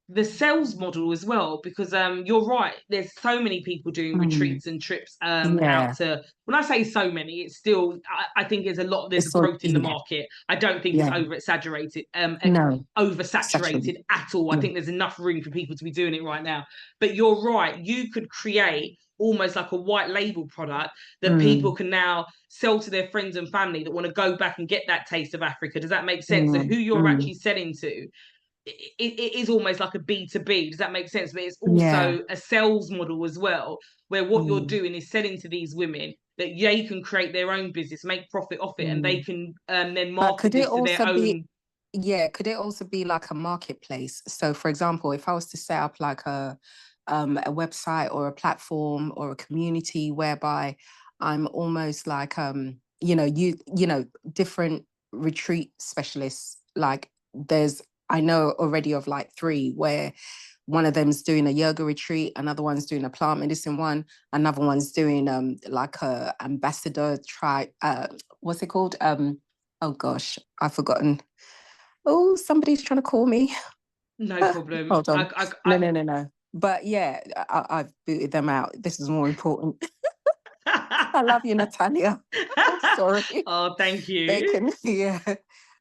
the sales model as well, because you're right, there's so many people doing mm, retreats and trips out yeah, to, when I say so many, it's still, I think there's a it's all, growth in the yeah, market. I don't think it's yeah, over exaggerated, no, oversaturated saturated. at all. I Yeah. think there's enough room for people to be doing it right now. But you're right, you could create almost like a white label product that people Mm, can now sell to their friends and family that want to go back and get that taste of Africa. Does that make sense? So who mm, you're mm, actually selling to, it is almost like a B2B. Does that make sense? But it's yeah. also a sales model as well, where what you're Mm, doing is selling to these women that they can create their own business, make profit off it, and they mm. can then But market could it this to their also be, own. yeah, could it also be like a marketplace? So for example, if I was to set up like a website or a platform or a community whereby I'm almost like you know, different retreat specialists, like there's, I know already of like three, where one of them's doing a yoga retreat, another one's doing a plant medicine one, another one's doing like a ambassador what's it called? Oh gosh, I've forgotten. Oh, somebody's trying to call me. No problem. Hold on. No, no, no, no. But yeah, I've booted them out. This is more important. I love you, Natalia. I'm sorry. Oh, thank They you. can, yeah,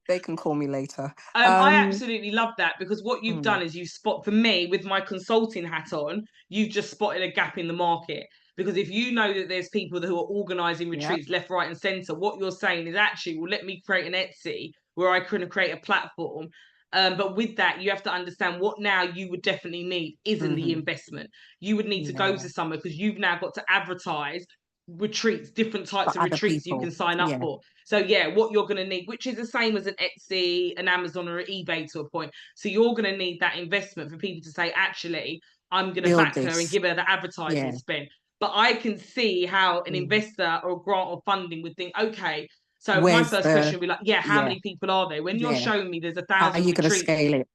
they can call me later. I Um, absolutely love that, because what you've done mm, is you spot, for me, with my consulting hat on, you've just spotted a gap in the market. Because if you know that there's people who are organising yep. retreats left, right, and centre, what you're saying is actually, well, let me create an Etsy where I can create a platform. But with that, you have to understand what now you would definitely need isn't the Hmm. investment. You would need to go Yeah. to somewhere, because you've now got to advertise retreats, different For types of other retreats you can people. sign up Yeah. for. So yeah, what you're going to need, which is the same as an Etsy, an Amazon, or an eBay to a point. So you're going to need that investment for people to say, actually, I'm going to Build back her and this. give her the advertising Yeah. spend. But I can see how an Mm. investor or grant or funding would think, okay, so my Where's first question the, would be like, yeah, how yeah, many people are there? When you're yeah. showing me there's a How are thousand you going to retreats scale it?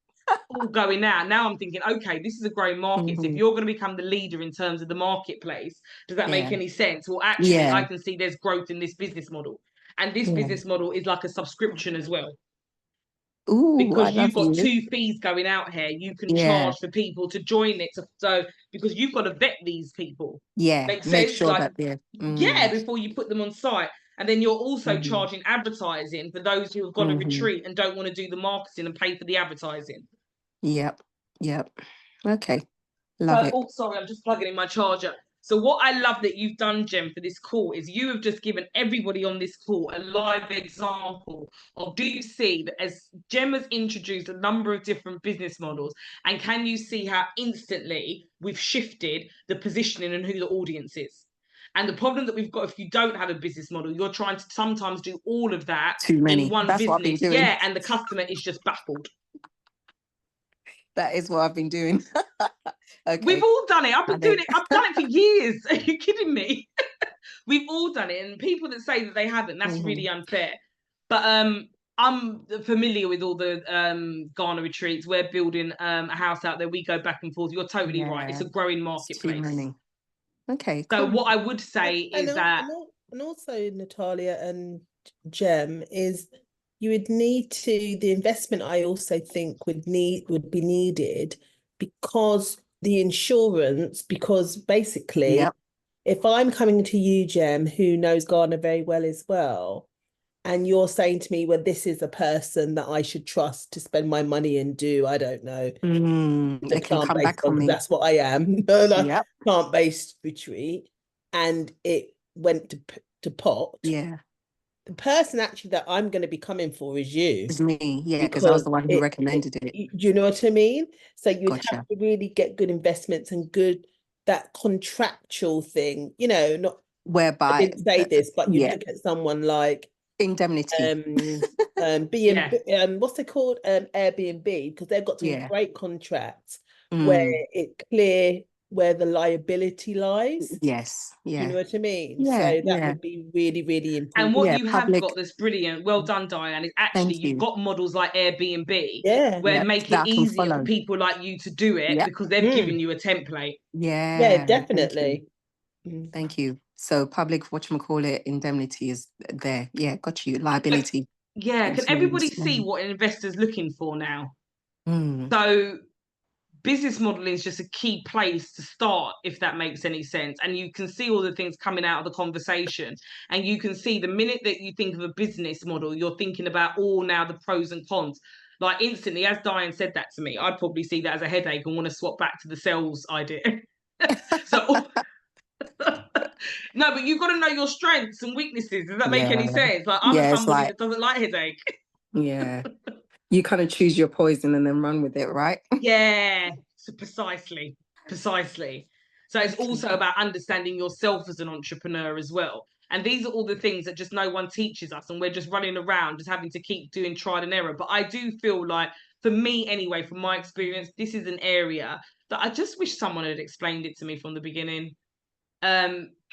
all going out. Now I'm thinking, okay, this is a growing market. So if Hmm. you're going to become the leader in terms of the marketplace, does that make Yeah. any sense? Well, actually, I Yeah. can see there's growth in this business model. And this Yeah. business model is like a subscription as well, Ooh, I because you've love got you. two fees going out here. You can Yeah. charge for people to join it. So because you've got to vet these people. Yeah. Makes Make sense? sure Like, that they're, yeah, before you put them on site. And then you're also mm, charging advertising for those who have got a hmm. retreat and don't want to do the marketing and pay for the advertising. Yep. Yep. Okay. Love So, it. oh, sorry, I'm just plugging in my charger. So, what I love that you've done, Jem, for this call is you have just given everybody on this call a live example of, do you see that as Jem has introduced a number of different business models, and can you see how instantly we've shifted the positioning and who the audience is? And the problem that we've got, if you don't have a business model, you're trying to sometimes do all of that Too in many. one That's what I've been business. doing. Yeah, and the customer is just baffled. That is what I've been doing. We've Okay. all done it. I've been And doing then, it. I've done it for years. Are you kidding me? We've all done it, and people that say that they haven't, that's mhm. really unfair. But I'm familiar with all the Ghana retreats. We're building a house out there. We go back and forth. You're totally right. It's Yeah. a growing It's too marketplace. many. Okay, So cool. what I would say And, is and, that, and, and also, Natalia and Jem, is you would need to, the investment I also think would be needed, because the insurance, because basically Yep. if I'm coming to you, Jem, who knows Ghana very well as well, and you're saying to me, well, this is a person that I should trust to spend my money and do, I don't know, the It can come plant-based back one, on because me. that's what I am, a Yep. plant-based retreat, and it went to pot, Yeah. the person actually that I'm going to be coming for is you, It's me, yeah, because I was because the one who recommended it. do you know what I mean? So you'd have Gotcha. to really get good investments and good, that contractual thing, you know, not, I Whereby, didn't say this, but you'd yeah, look at someone like indemnity. B&B, what's it called? Airbnb, because they've got some Yeah. great contracts where Mm, it's clear where the liability lies. yes. Do you Yeah. know what I mean? Yeah. So that Yeah. would be really, really And important. what Yeah. you have Public. got that's brilliant, well done, Diane, is actually Thank you've you. got models like Airbnb Yeah. where Yep. make it That I can easier for follow. people like you to do it Yep. because they've given Mm. you a template. Yeah, Yeah. Thank you. definitely. Mm. Thank you. So public, whatchamacallit, indemnity is there. Yeah. Got you. But Liability yeah, can everybody insurance. see what an investor's looking for now? Mm. So business modeling is just a key place to start, if that makes any sense. And you can see all the things coming out of the conversation. And you can see the minute that you think of a business model, you're thinking about all now the pros and cons. Like instantly, as Diane said that to me, I'd probably see that as a headache and want to swap back to the sales idea. So no, but you've got to know your strengths and weaknesses. Does that make any Yeah. sense? Like I'm Yeah. It's somebody like, that doesn't like headache. yeah. You kind of choose your poison and then run with it, right? Yeah, so precisely. So it's Okay. also about understanding yourself as an entrepreneur as well. And these are all the things that just no one teaches us, and we're just running around, just having to keep doing trial and error. But I do feel like, for me anyway, from my experience, this is an area that I just wish someone had explained it to me from the beginning.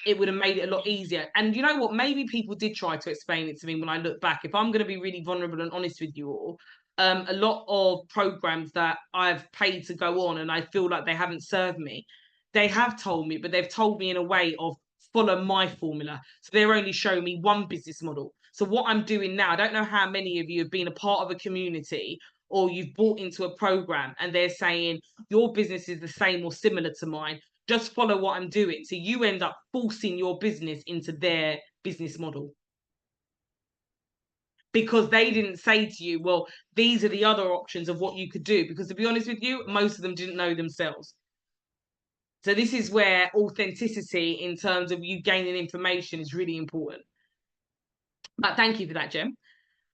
It would have made it a lot easier. And you know what? Maybe people did try to explain it to me when I look back. If I'm going to be really vulnerable and honest with you all, a lot of programs that I've paid to go on and I feel like they haven't served me, they have told me, but they've told me in a way of follow my formula. So they're only showing me one business model. So what I'm doing now, I don't know how many of you have been a part of a community or you've bought into a program and they're saying your business is the same or similar to mine, just follow what I'm doing. So you end up forcing your business into their business model because they didn't say to you, well, these are the other options of what you could do. Because to be honest with you, most of them didn't know themselves. So this is where authenticity in terms of you gaining information is really important. But thank you for that, Jem.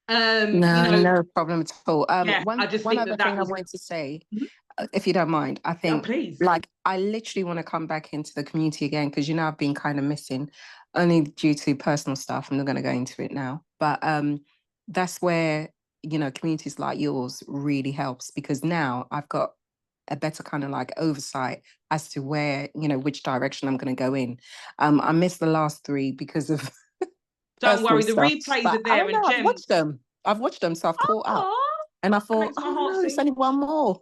No, no problem at all. Yeah, I just One think other that that thing I was. wanted to say, Mhm. if you don't mind, I Yeah, think please. like I literally want to come back into the community again because I've been kind of missing, only due to personal stuff. I'm not going to go into it now, but that's where communities like yours really helps because now I've got a better kind of like oversight as to where which direction I'm going to go in. I missed the last three because of Don't personal worry, the stuff. replays But are I there, don't and know. I've Jem. watched them. So I've caught up, Oh, and I that thought, makes my oh heart no, it's sing. only one more.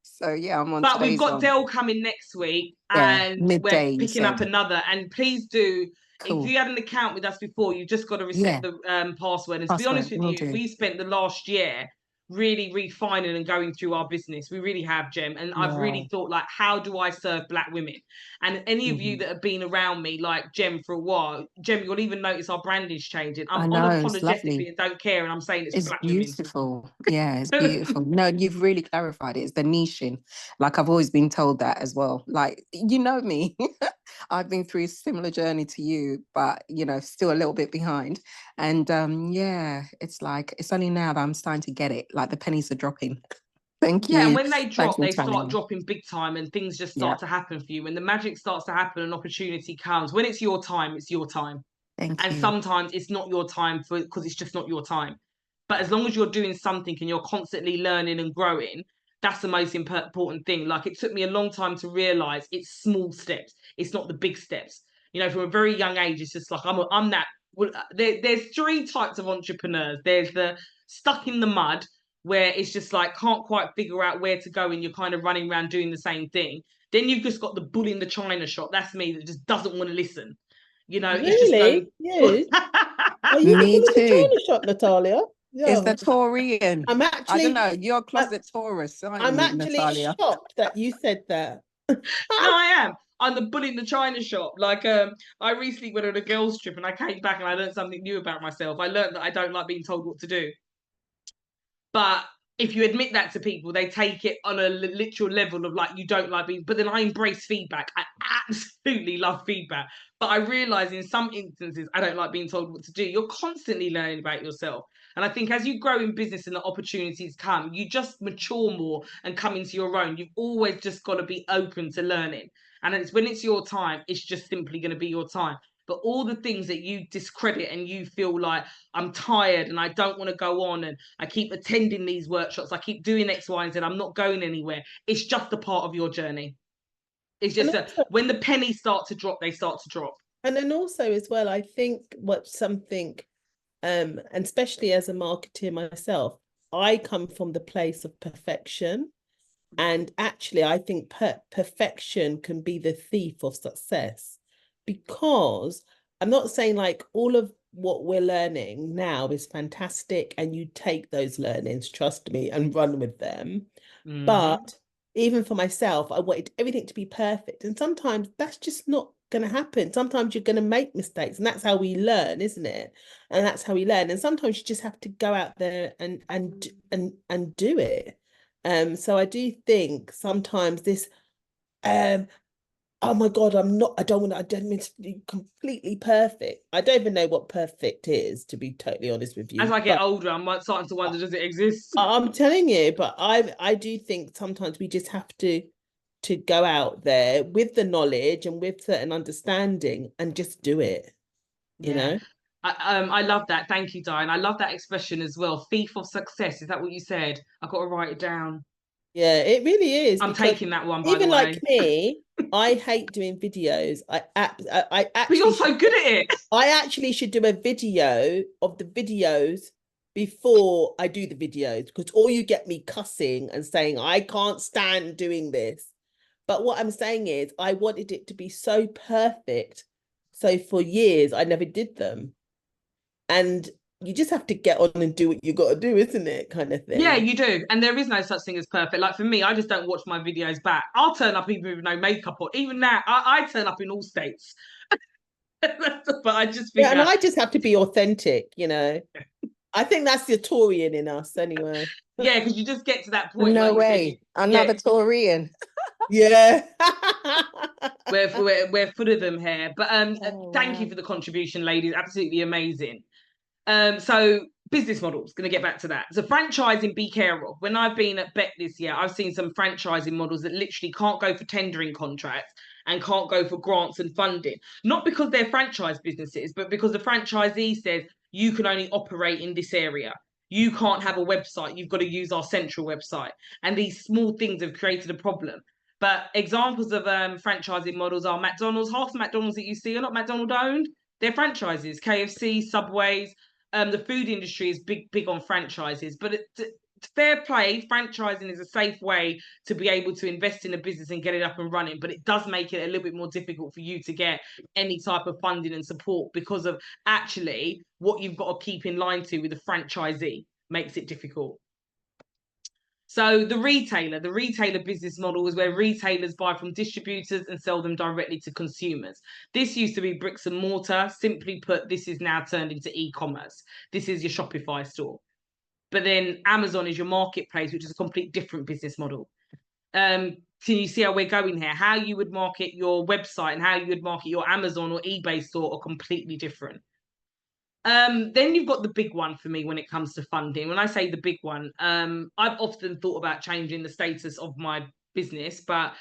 So yeah, I'm on But we've today's got one. DELL coming next week, Yeah, and we're midday. You picking up said another. And please do, if cool. you had an account with us before, you just got to reset Yeah, the password. And to be password honest with will you, do. we spent the last year really refining and going through our business. We really have, Jem. And I've Yeah. really thought, like, how do I serve Black women? And any of you Mhm. that have been around me, like Jem, for a while, Jem, you'll even notice our branding's changing. I'm I know it's unapologetically lovely. and don't care, and I'm saying it's for It's Black women. beautiful. Yeah, it's beautiful. No, you've really clarified it. It's the niching. Like I've always been told that as well. Like, you know me. I've been through a similar journey to you, but still a little bit behind. And yeah, it's like it's only now that I'm starting to get it. Like the pennies are dropping. Thank Yeah, and you. when they Thanks drop, for they telling start me. dropping big time and things just Yeah. start to happen for you. When the magic starts to happen and opportunity comes, when it's your time, it's your time. Thank And you. sometimes it's not your time for because it's just not your time. But as long as you're doing something and you're constantly learning and growing, that's the most important thing. Like it took me a long time to realize it's small steps. It's not the big steps. From a very young age, it's just like I'm that. There's three types of entrepreneurs. There's the stuck in the mud, where it's just like can't quite figure out where to go and you're kind of running around doing the same thing. Then you've just got the bull in the china shop. That's me that just doesn't want to listen. It's just no. Really? You? Are you the Me bull in the too. china shop, Natalia? Is Yeah. the Taurian. I'm I don't actually know. You're a I, closet Taurus, aren't I'm you, actually Natalia? shocked that you said that. No, I am. I'm the bull in the china shop. Like, I recently went on a girls' trip and I came back and I learned something new about myself. I learned that I don't like being told what to do. But if you admit that to people, they take it on a literal level of like, you don't like being, but then I embrace feedback. I absolutely love feedback. But I realize in some instances, I don't like being told what to do. You're constantly learning about yourself. And I think as you grow in business and the opportunities come, you just mature more and come into your own. You've always just got to be open to learning. And it's when it's your time, it's just simply going to be your time. But all the things that you discredit and you feel like, I'm tired and I don't want to go on and I keep attending these workshops, I keep doing X, Y, and Z, I'm not going anywhere. It's just a part of your journey. It's just when the pennies start to drop, they start to drop. And then also as well, I think and especially as a marketer myself, I come from the place of perfection. And actually, I think perfection can be the thief of success, because I'm not saying like all of what we're learning now is fantastic and you take those learnings, trust me, and run with them. Mm-hmm. But even for myself, I wanted everything to be perfect. And sometimes that's just not going to happen. Sometimes you're going to make mistakes, and that's how we learn, isn't it? And that's how we learn. And sometimes you just have to go out there and do it. So I do think sometimes this, oh my God, I don't mean to be completely perfect. I don't even know what perfect is, to be totally honest with you. As I get older, I'm starting to wonder, does it exist? I'm telling you, but I do think sometimes we just have to go out there with the knowledge and with certain understanding and just do it, you know? I love that. Thank you, Diane. I love that expression as well. Thief of success. Is that what you said? I've got to write it down. Yeah, it really is. I'm taking that one, by the way. Even like me, I hate doing videos. I actually. But you're so good at it. I actually should do a video of the videos before I do the videos, because all you get me cussing and saying I can't stand doing this. But what I'm saying is I wanted it to be so perfect. So for years, I never did them. And you just have to get on and do what you got to do, isn't it? Kind of thing. Yeah, you do. And there is no such thing as perfect. Like for me, I just don't watch my videos back. I'll turn up even with no makeup on. Even now, I turn up in all states. But I just think and I just have to be authentic, you know. I think that's the Taurian in us anyway. Yeah, because you just get to that point. No way. Another Taurian. Yeah. we're full of them here. But thank you for the contribution, ladies. Absolutely amazing. So business models, going to get back to that. So franchising, be careful. When I've been at Beck this year, I've seen some franchising models that literally can't go for tendering contracts and can't go for grants and funding. Not because they're franchise businesses, but because the franchisee says, you can only operate in this area. You can't have a website. You've got to use our central website. And these small things have created a problem. But examples of franchising models are McDonald's. Half the McDonald's that you see are not McDonald owned. They're franchises. KFC, Subways. The food industry is big on franchises. But fair play, franchising is a safe way to be able to invest in a business and get it up and running. But it does make it a little bit more difficult for you to get any type of funding and support, because of actually what you've got to keep in line to with a franchisee makes it difficult. So the retailer business model is where retailers buy from distributors and sell them directly to consumers. This used to be bricks and mortar. Simply put, this is now turned into e-commerce. This is your Shopify store. But then Amazon is your marketplace, which is a complete different business model. Can you see how we're going here? How you would market your website and how you would market your Amazon or eBay store are completely different. Then you've got the big one for me when it comes to funding. When I say the big one, I've often thought about changing the status of my business, but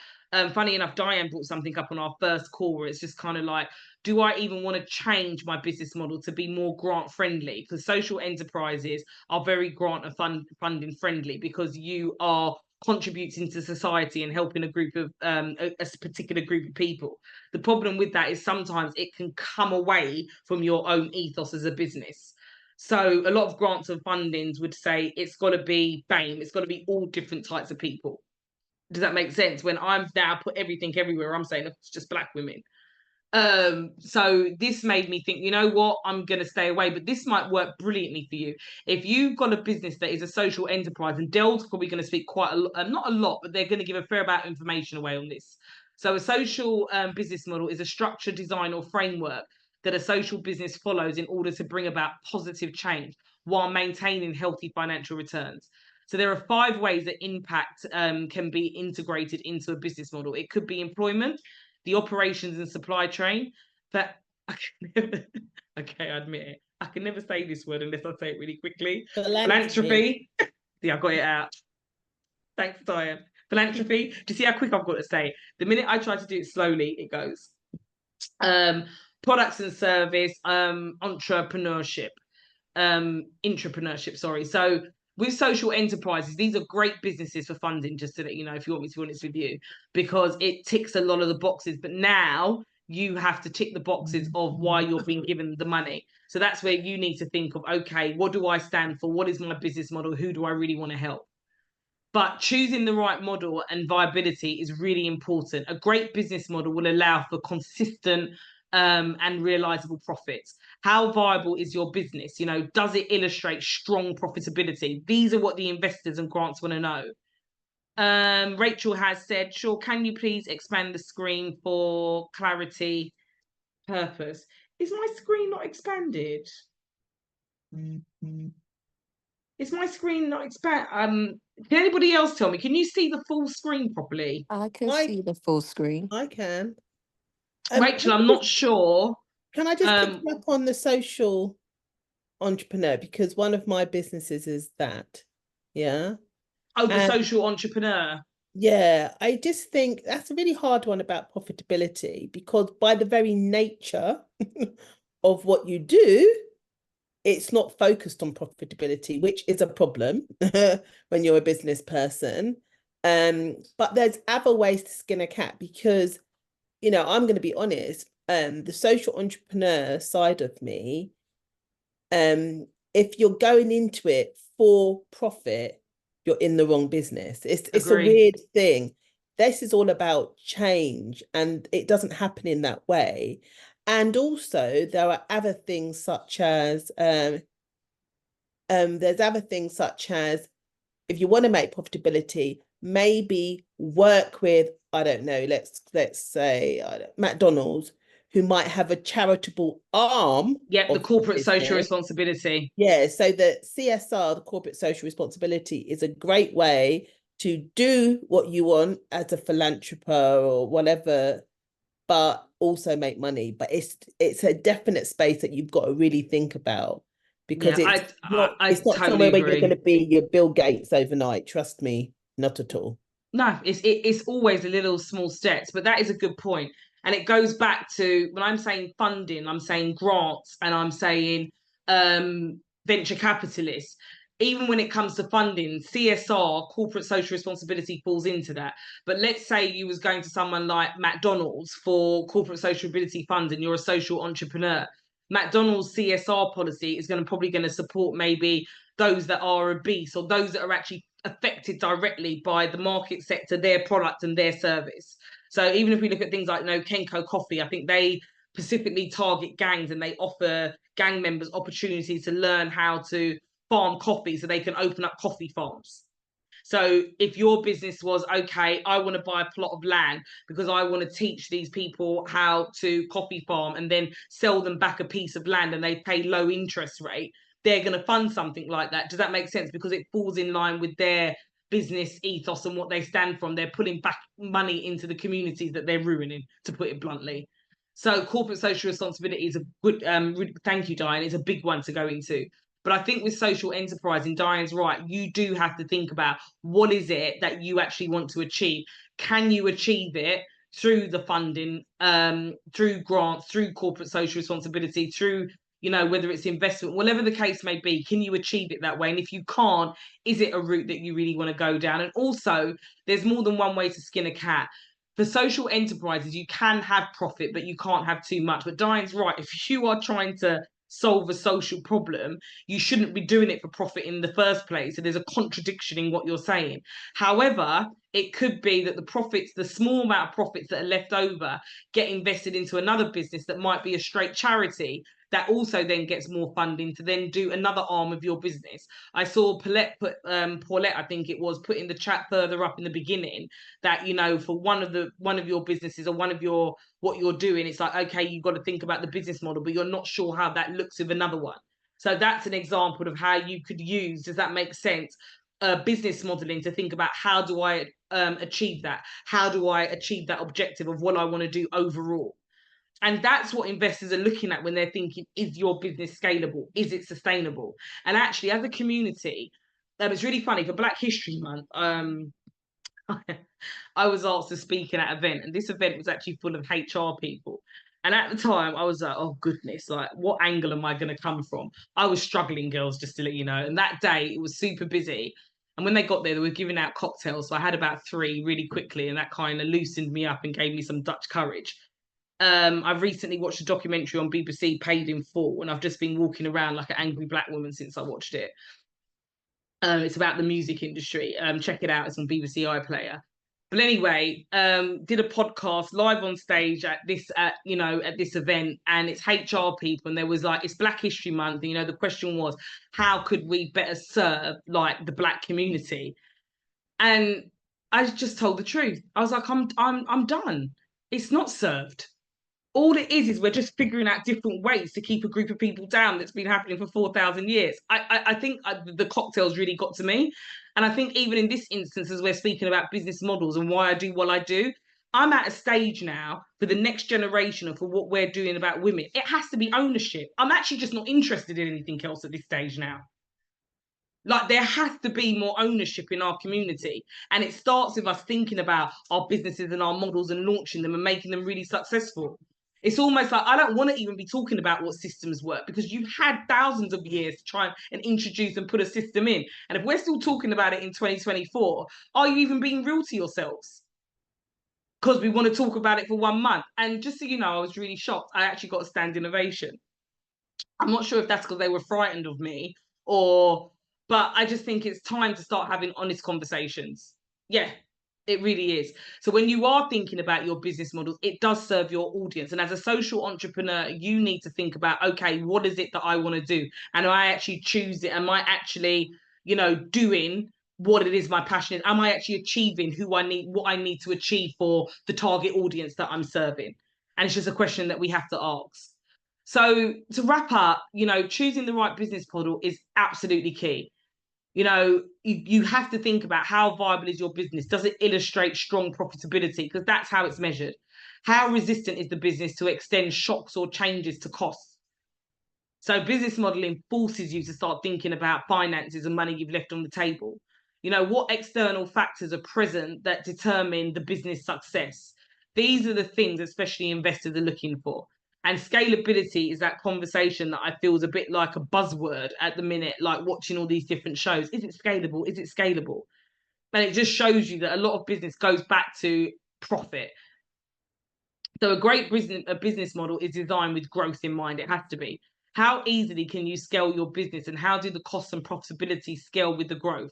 funny enough, Diane brought something up on our first call where it's just kind of like, do I even want to change my business model to be more grant friendly? Because social enterprises are very grant and funding friendly, because you are contributing to society and helping a group of a particular group of people. The problem with that is sometimes it can come away from your own ethos as a business. So a lot of grants and fundings would say it's got to be BAME, it's got to be all different types of people. Does that make sense? When I'm now put everything everywhere, I'm saying it's just black women. So this made me think, you know what, I'm going to stay away, but this might work brilliantly for you. If you've got a business that is a social enterprise, and DELL's probably going to speak quite a lot, not a lot, but they're going to give a fair amount of information away on this. So a social business model is a structure, design or framework that a social business follows in order to bring about positive change while maintaining healthy financial returns. So there are 5 ways that impact can be integrated into a business model. It could be employment, the operations and supply chain. But okay, I admit it. I can never say this word unless I say it really quickly. Philanthropy. See, I got it out. Thanks, Diane. Philanthropy. Do you see how quick I've got to say it? The minute I try to do it slowly, it goes. Products and service, entrepreneurship, intrapreneurship, sorry. So with social enterprises, these are great businesses for funding, just so that you know, if you want me to be honest with you, because it ticks a lot of the boxes. But now you have to tick the boxes of why you're being given the money. So that's where you need to think of, okay, what do I stand for? What is my business model? Who do I really want to help? But choosing the right model and viability is really important. A great business model will allow for consistent and realizable profits. How viable is your business? You know, does it illustrate strong profitability? These are what the investors and grants want to know. Rachel has said, sure, can you please expand the screen for clarity purpose? Is my screen not expanded? Is my screen not expand? Can anybody else tell me? Can you see the full screen properly? I can see the full screen. I can. Rachel, I'm not sure. Can I just pick you up on the social entrepreneur, because one of my businesses is that. Yeah. Oh, the social entrepreneur. Yeah, I just think that's a really hard one about profitability, because by the very nature of what you do, it's not focused on profitability, which is a problem when you're a business person. But there's other ways to skin a cat, because, you know, I'm going to be honest, the social entrepreneur side of me, if you're going into it for profit, you're in the wrong business. It's a weird thing. This is all about change, and it doesn't happen in that way. And also there are other things such as if you want to make profitability, maybe work with, I don't know, let's say McDonald's, who might have a charitable arm. Yeah, the corporate social responsibility. Yeah, so the CSR, the corporate social responsibility, is a great way to do what you want as a philanthropist or whatever, but also make money. But it's a definite space that you've got to really think about, because it's not totally somewhere where you're going to be your Bill Gates overnight. Trust me, not at all. No, it's always a little small steps, but that is a good point. And it goes back to when I'm saying funding, I'm saying grants, and I'm saying venture capitalists. Even when it comes to funding, CSR, corporate social responsibility, falls into that. But let's say you was going to someone like McDonald's for corporate social responsibility funds, and you're a social entrepreneur. McDonald's CSR policy is probably going to support maybe those that are obese, or those that are actually affected directly by the market sector, their product and their service. So even if we look at things like, Kenko Coffee, I think they specifically target gangs, and they offer gang members opportunities to learn how to farm coffee so they can open up coffee farms. So if your business was, okay, I want to buy a plot of land because I want to teach these people how to coffee farm and then sell them back a piece of land, and they pay low interest rate, they're going to fund something like that. Does that make sense? Because it falls in line with their business ethos and what they stand from. They're putting back money into the communities that they're ruining, to put it bluntly. So corporate social responsibility is a good, thank you, Diane, it's a big one to go into. But I think with social enterprise, and Diane's right, you do have to think about what is it that you actually want to achieve. Can you achieve it through the funding, through grants, through corporate social responsibility, through, whether it's investment, whatever the case may be, can you achieve it that way? And if you can't, is it a route that you really want to go down? And also, there's more than one way to skin a cat. For social enterprises, you can have profit, but you can't have too much. But Diane's right. If you are trying to solve a social problem, you shouldn't be doing it for profit in the first place. So there's a contradiction in what you're saying. However, it could be that the profits, the small amount of profits that are left over, get invested into another business that might be a straight charity that also then gets more funding to then do another arm of your business. I saw Paulette I think it was, put in the chat further up in the beginning that, for one of your businesses, or one of your what you're doing, it's like, okay, you've got to think about the business model, but you're not sure how that looks with another one. So that's an example of how you could use, does that make sense, business modeling to think about how do I achieve that? How do I achieve that objective of what I want to do overall? And that's what investors are looking at when they're thinking, is your business scalable? Is it sustainable? And actually, as a community, it's really funny for Black History Month. I was asked to speak at an event, and this event was actually full of HR people. And at the time, I was like, oh, goodness, like, what angle am I going to come from? I was struggling, girls, just to let you know. And that day, it was super busy. And when they got there, they were giving out cocktails. So I had about 3 really quickly, and that kind of loosened me up and gave me some Dutch courage. I've recently watched a documentary on BBC, Paid in Full, and I've just been walking around like an angry Black woman since I watched it. It's about the music industry. Check it out. It's on BBC iPlayer. But anyway, did a podcast live on stage at this, at this event, and it's HR people, and there was like, it's Black History Month, and the question was, how could we better serve like the Black community? And I just told the truth. I was like, I'm done. It's not served. All it is we're just figuring out different ways to keep a group of people down that's been happening for 4,000 years. I think the cocktails really got to me. And I think even in this instance, as we're speaking about business models and why I do what I do, I'm at a stage now for the next generation and for what we're doing about women. It has to be ownership. I'm actually just not interested in anything else at this stage now. Like, there has to be more ownership in our community. And it starts with us thinking about our businesses and our models and launching them and making them really successful. It's almost like I don't want to even be talking about what systems work, because you've had thousands of years to try and introduce and put a system in. And if we're still talking about it in 2024, are you even being real to yourselves? Because we want to talk about it for 1 month. And just so you know, I was really shocked. I actually got a standing ovation. I'm not sure if that's because they were frightened of me, but I just think it's time to start having honest conversations. Yeah, it really is. So when you are thinking about your business models, it does serve your audience. And as a social entrepreneur, you need to think about, okay, what is it that I want to do? And am I actually choose it? Am I actually, doing what it is my passion is? Am I actually achieving what I need to achieve for the target audience that I'm serving? And it's just a question that we have to ask. So to wrap up, choosing the right business model is absolutely key. You have to think about how viable is your business. Does it illustrate strong profitability? Because that's how it's measured. How resistant is the business to extend shocks or changes to costs? So business modeling forces you to start thinking about finances and money you've left on the table. What external factors are present that determine the business success? These are the things especially investors are looking for. And scalability is that conversation that I feel is a bit like a buzzword at the minute, like watching all these different shows. Is it scalable? Is it scalable? And it just shows you that a lot of business goes back to profit. So a great business model is designed with growth in mind. It has to be. How easily can you scale your business, and how do the costs and profitability scale with the growth?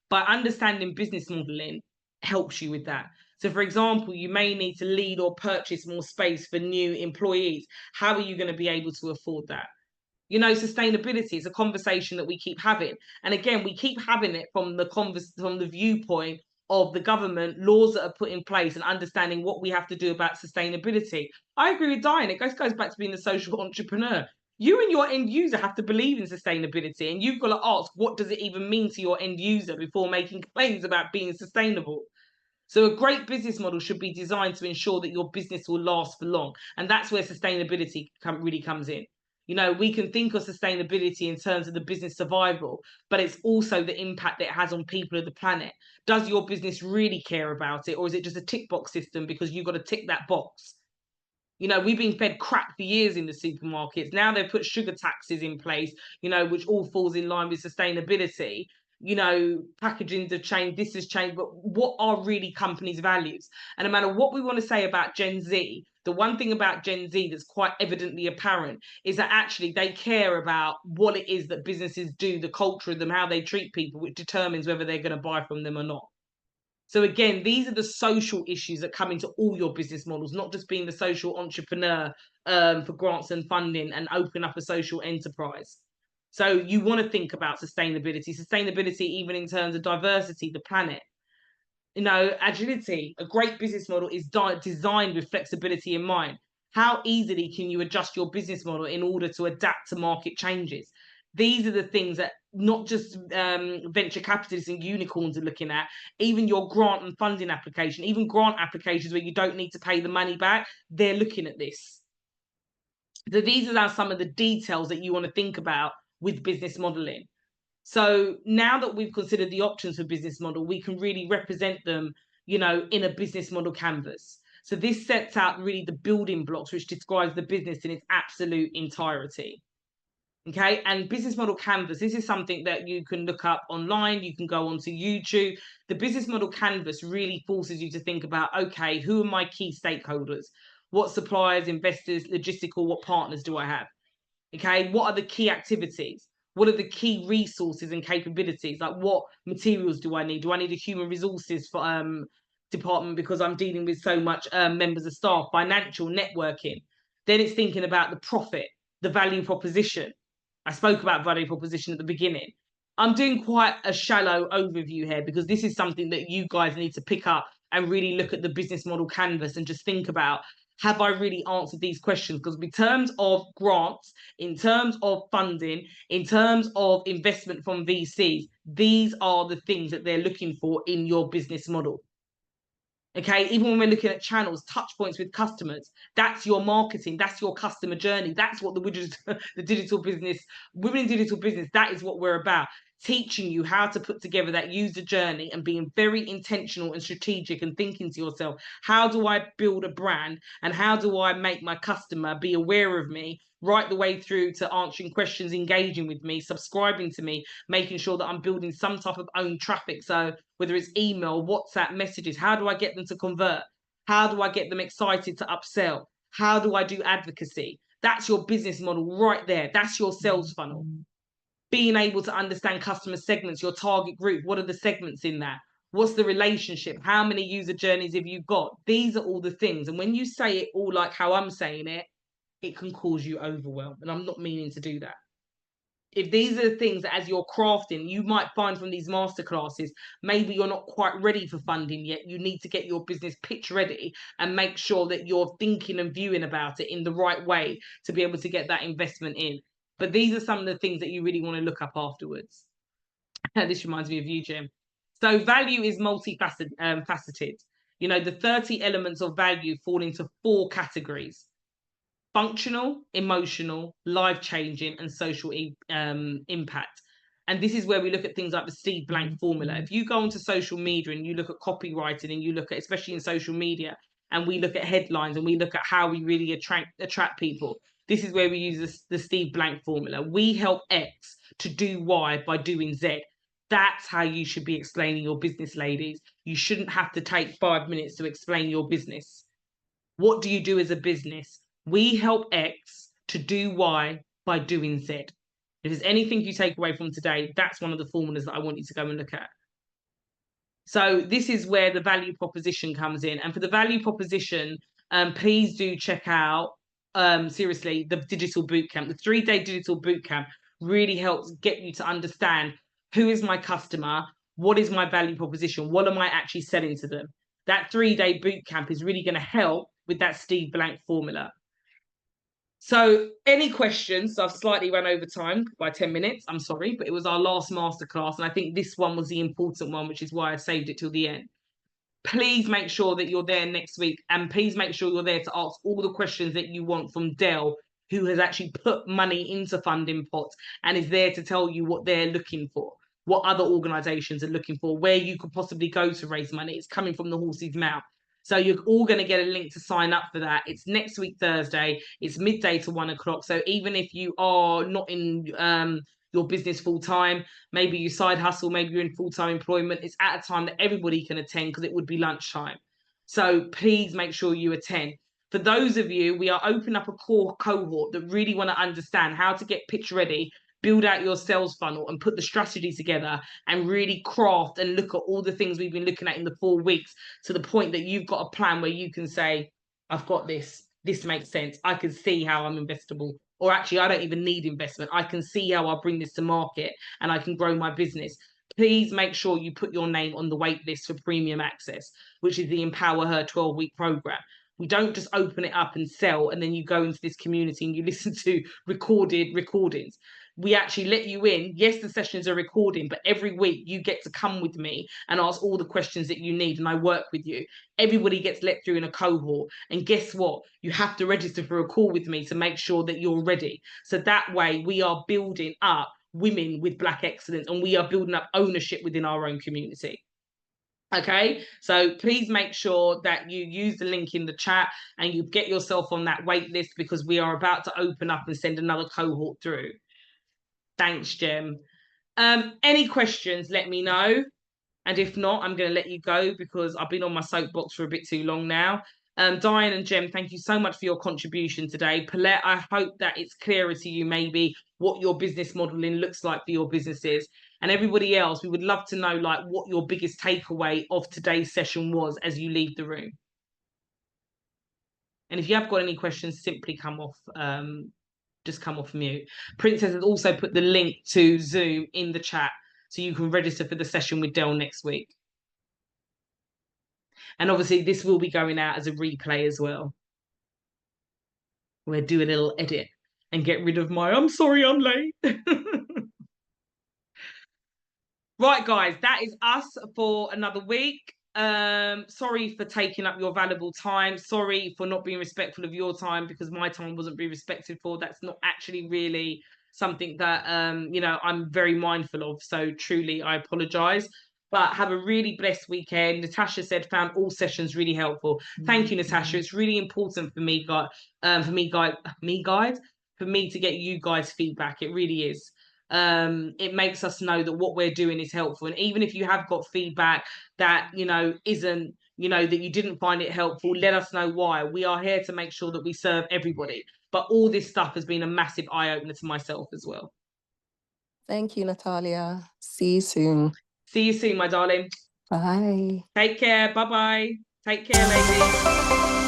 By understanding business modeling helps you with that. So, for example, you may need to lead or purchase more space for new employees. How are you going to be able to afford that? Sustainability is a conversation that we keep having. And again, we keep having it from the viewpoint of the government, laws that are put in place, and understanding what we have to do about sustainability. I agree with Diane. It goes back to being a social entrepreneur. You and your end user have to believe in sustainability, and you've got to ask, what does it even mean to your end user before making claims about being sustainable? So a great business model should be designed to ensure that your business will last for long. And that's where sustainability really comes in. We can think of sustainability in terms of the business survival, but it's also the impact that it has on people of the planet. Does your business really care about it, or is it just a tick box system because you've got to tick that box? We've been fed crap for years in the supermarkets. Now they've put sugar taxes in place, which all falls in line with sustainability. Packaging have changed, this has changed, but what are really companies' values? And no matter what we want to say about Gen Z, the one thing about Gen Z that's quite evidently apparent is that actually they care about what it is that businesses do, the culture of them, how they treat people, which determines whether they're going to buy from them or not. So again, these are the social issues that come into all your business models, not just being the social entrepreneur for grants and funding and open up a social enterprise. So you want to think about sustainability, even in terms of diversity, the planet. Agility. A great business model is designed with flexibility in mind. How easily can you adjust your business model in order to adapt to market changes? These are the things that not just venture capitalists and unicorns are looking at, even your grant and funding application, even grant applications where you don't need to pay the money back, they're looking at this. So these are now some of the details that you want to think about with business modeling. So now that we've considered the options for business model, we can really represent them, you know, in a business model canvas. So this sets out really the building blocks, which describes the business in its absolute entirety. Okay, and business model canvas, this is something that you can look up online, you can go onto YouTube. The business model canvas really forces you to think about, okay, who are my key stakeholders? What suppliers, investors, logistical, what partners do I have? Okay, what are the key activities? What are the key resources and capabilities? Like, what materials do I need? Do I need a human resources for department because I'm dealing with so much members of staff? Financial, networking. Then it's thinking about the profit, the value proposition. I spoke about value proposition at the beginning. I'm doing quite a shallow overview here because this is something that you guys need to pick up and really look at the business model canvas and just think about, have I really answered these questions? Because in terms of grants, in terms of funding, in terms of investment from VCs, these are the things that they're looking for in your business model. Okay, even when we're looking at channels, touch points with customers, that's your marketing, that's your customer journey, that's what the digital business, women in digital business, that is what we're about. Teaching you how to put together that user journey and being very intentional and strategic and thinking to yourself, how do I build a brand and how do I make my customer be aware of me, right the way through to answering questions, engaging with me, subscribing to me, making sure that I'm building some type of own traffic. So whether it's email, WhatsApp messages, how do I get them to convert? How do I get them excited to upsell? How do I do advocacy? That's your business model right there. That's your sales funnel. Being able to understand customer segments, your target group, what are the segments in that? What's the relationship? How many user journeys have you got? These are all the things. And when you say it all like how I'm saying it, it can cause you overwhelm. And I'm not meaning to do that. If these are the things that as you're crafting, you might find from these masterclasses, maybe you're not quite ready for funding yet. You need to get your business pitch ready and make sure that you're thinking and viewing about it in the right way to be able to get that investment in. But these are some of the things that you really want to look up afterwards. This reminds me of you, Jim. So value is multifaceted. Faceted. You know, the 30 elements of value fall into 4 categories: functional, emotional, life-changing, and social impact. And this is where we look at things like the Steve Blank formula. If you go onto social media and you look at copywriting and you look at, especially in social media, and we look at headlines and we look at how we really attract people, this is where we use the Steve Blank formula. We help X to do Y by doing Z. That's how you should be explaining your business, ladies. You shouldn't have to take 5 minutes to explain your business. What do you do as a business? We help X to do Y by doing Z. If there's anything you take away from today, that's one of the formulas that I want you to go and look at. So this is where the value proposition comes in. And for the value proposition, please do check out, seriously, the digital bootcamp. The 3-day digital bootcamp really helps get you to understand, who is my customer? What is my value proposition? What am I actually selling to them? That 3-day bootcamp is really going to help with that Steve Blank formula. So any questions? I've slightly run over time by 10 minutes. I'm sorry, but it was our last masterclass. And I think this one was the important one, which is why I saved it till the end. Please make sure that you're there next week. And please make sure you're there to ask all the questions that you want from DELL, who has actually put money into funding pots and is there to tell you what they're looking for, what other organizations are looking for, where you could possibly go to raise money. It's coming from the horse's mouth. So you're all going to get a link to sign up for that. It's next week, Thursday. It's midday to 1 o'clock. So even if you are not in your business full time, maybe you side hustle, maybe you're in full-time employment, it's at a time that everybody can attend because it would be lunchtime. So please make sure you attend. For those of you, we are opening up a core cohort that really want to understand how to get pitch ready, build out your sales funnel and put the strategy together and really craft and look at all the things we've been looking at in the 4 weeks, to the point that you've got a plan where you can say, I've got this makes sense, I can see how I'm investable, or actually I don't even need investment, I can see how I'll bring this to market and I can grow my business. Please make sure you put your name on the wait list for premium access, which is the Empower Her 12-week program. We don't just open it up and sell and then you go into this community and you listen to recorded recordings. we actually let you in. Yes, the sessions are recording, but every week you get to come with me and ask all the questions that you need, and I work with you. Everybody gets let through in a cohort, and guess what? You have to register for a call with me to make sure that you're ready. So that way we are building up women with Black excellence, and we are building up ownership within our own community. Okay, so please make sure that you use the link in the chat and you get yourself on that wait list, because we are about to open up and send another cohort through. Thanks, Jem. Any questions, let me know. And if not, I'm going to let you go because I've been on my soapbox for a bit too long now. Diane and Jem, thank you so much for your contribution today. Paulette, I hope that it's clearer to you maybe what your business modeling looks like for your businesses. And everybody else, we would love to know like what your biggest takeaway of today's session was as you leave the room. And if you have got any questions, simply come off, just come off mute. Princess has also put the link to Zoom in the chat, so you can register for the session with DELL next week. And obviously this will be going out as a replay as well. We'll do a little edit and get rid of my I'm sorry I'm late. Right, guys, that is us for another week. Sorry for taking up your valuable time. Sorry for not being respectful of your time, because my time wasn't being respected for. That's not actually really something that you know, I'm very mindful of. So truly, I apologize. But have a really blessed weekend. Natasha said found all sessions really helpful. Thank you, Natasha. It's really important for me, for me to get you guys feedback. It really is. It makes us know that what we're doing is helpful. And even if you have got feedback that, you know, isn't, you know, that you didn't find it helpful, let us know why. We are here to make sure that we serve everybody. But all this stuff has been a massive eye-opener to myself as well. Thank you, Natalia. See you soon. See you soon, my darling. Bye. Take care. Bye-bye. Take care, ladies.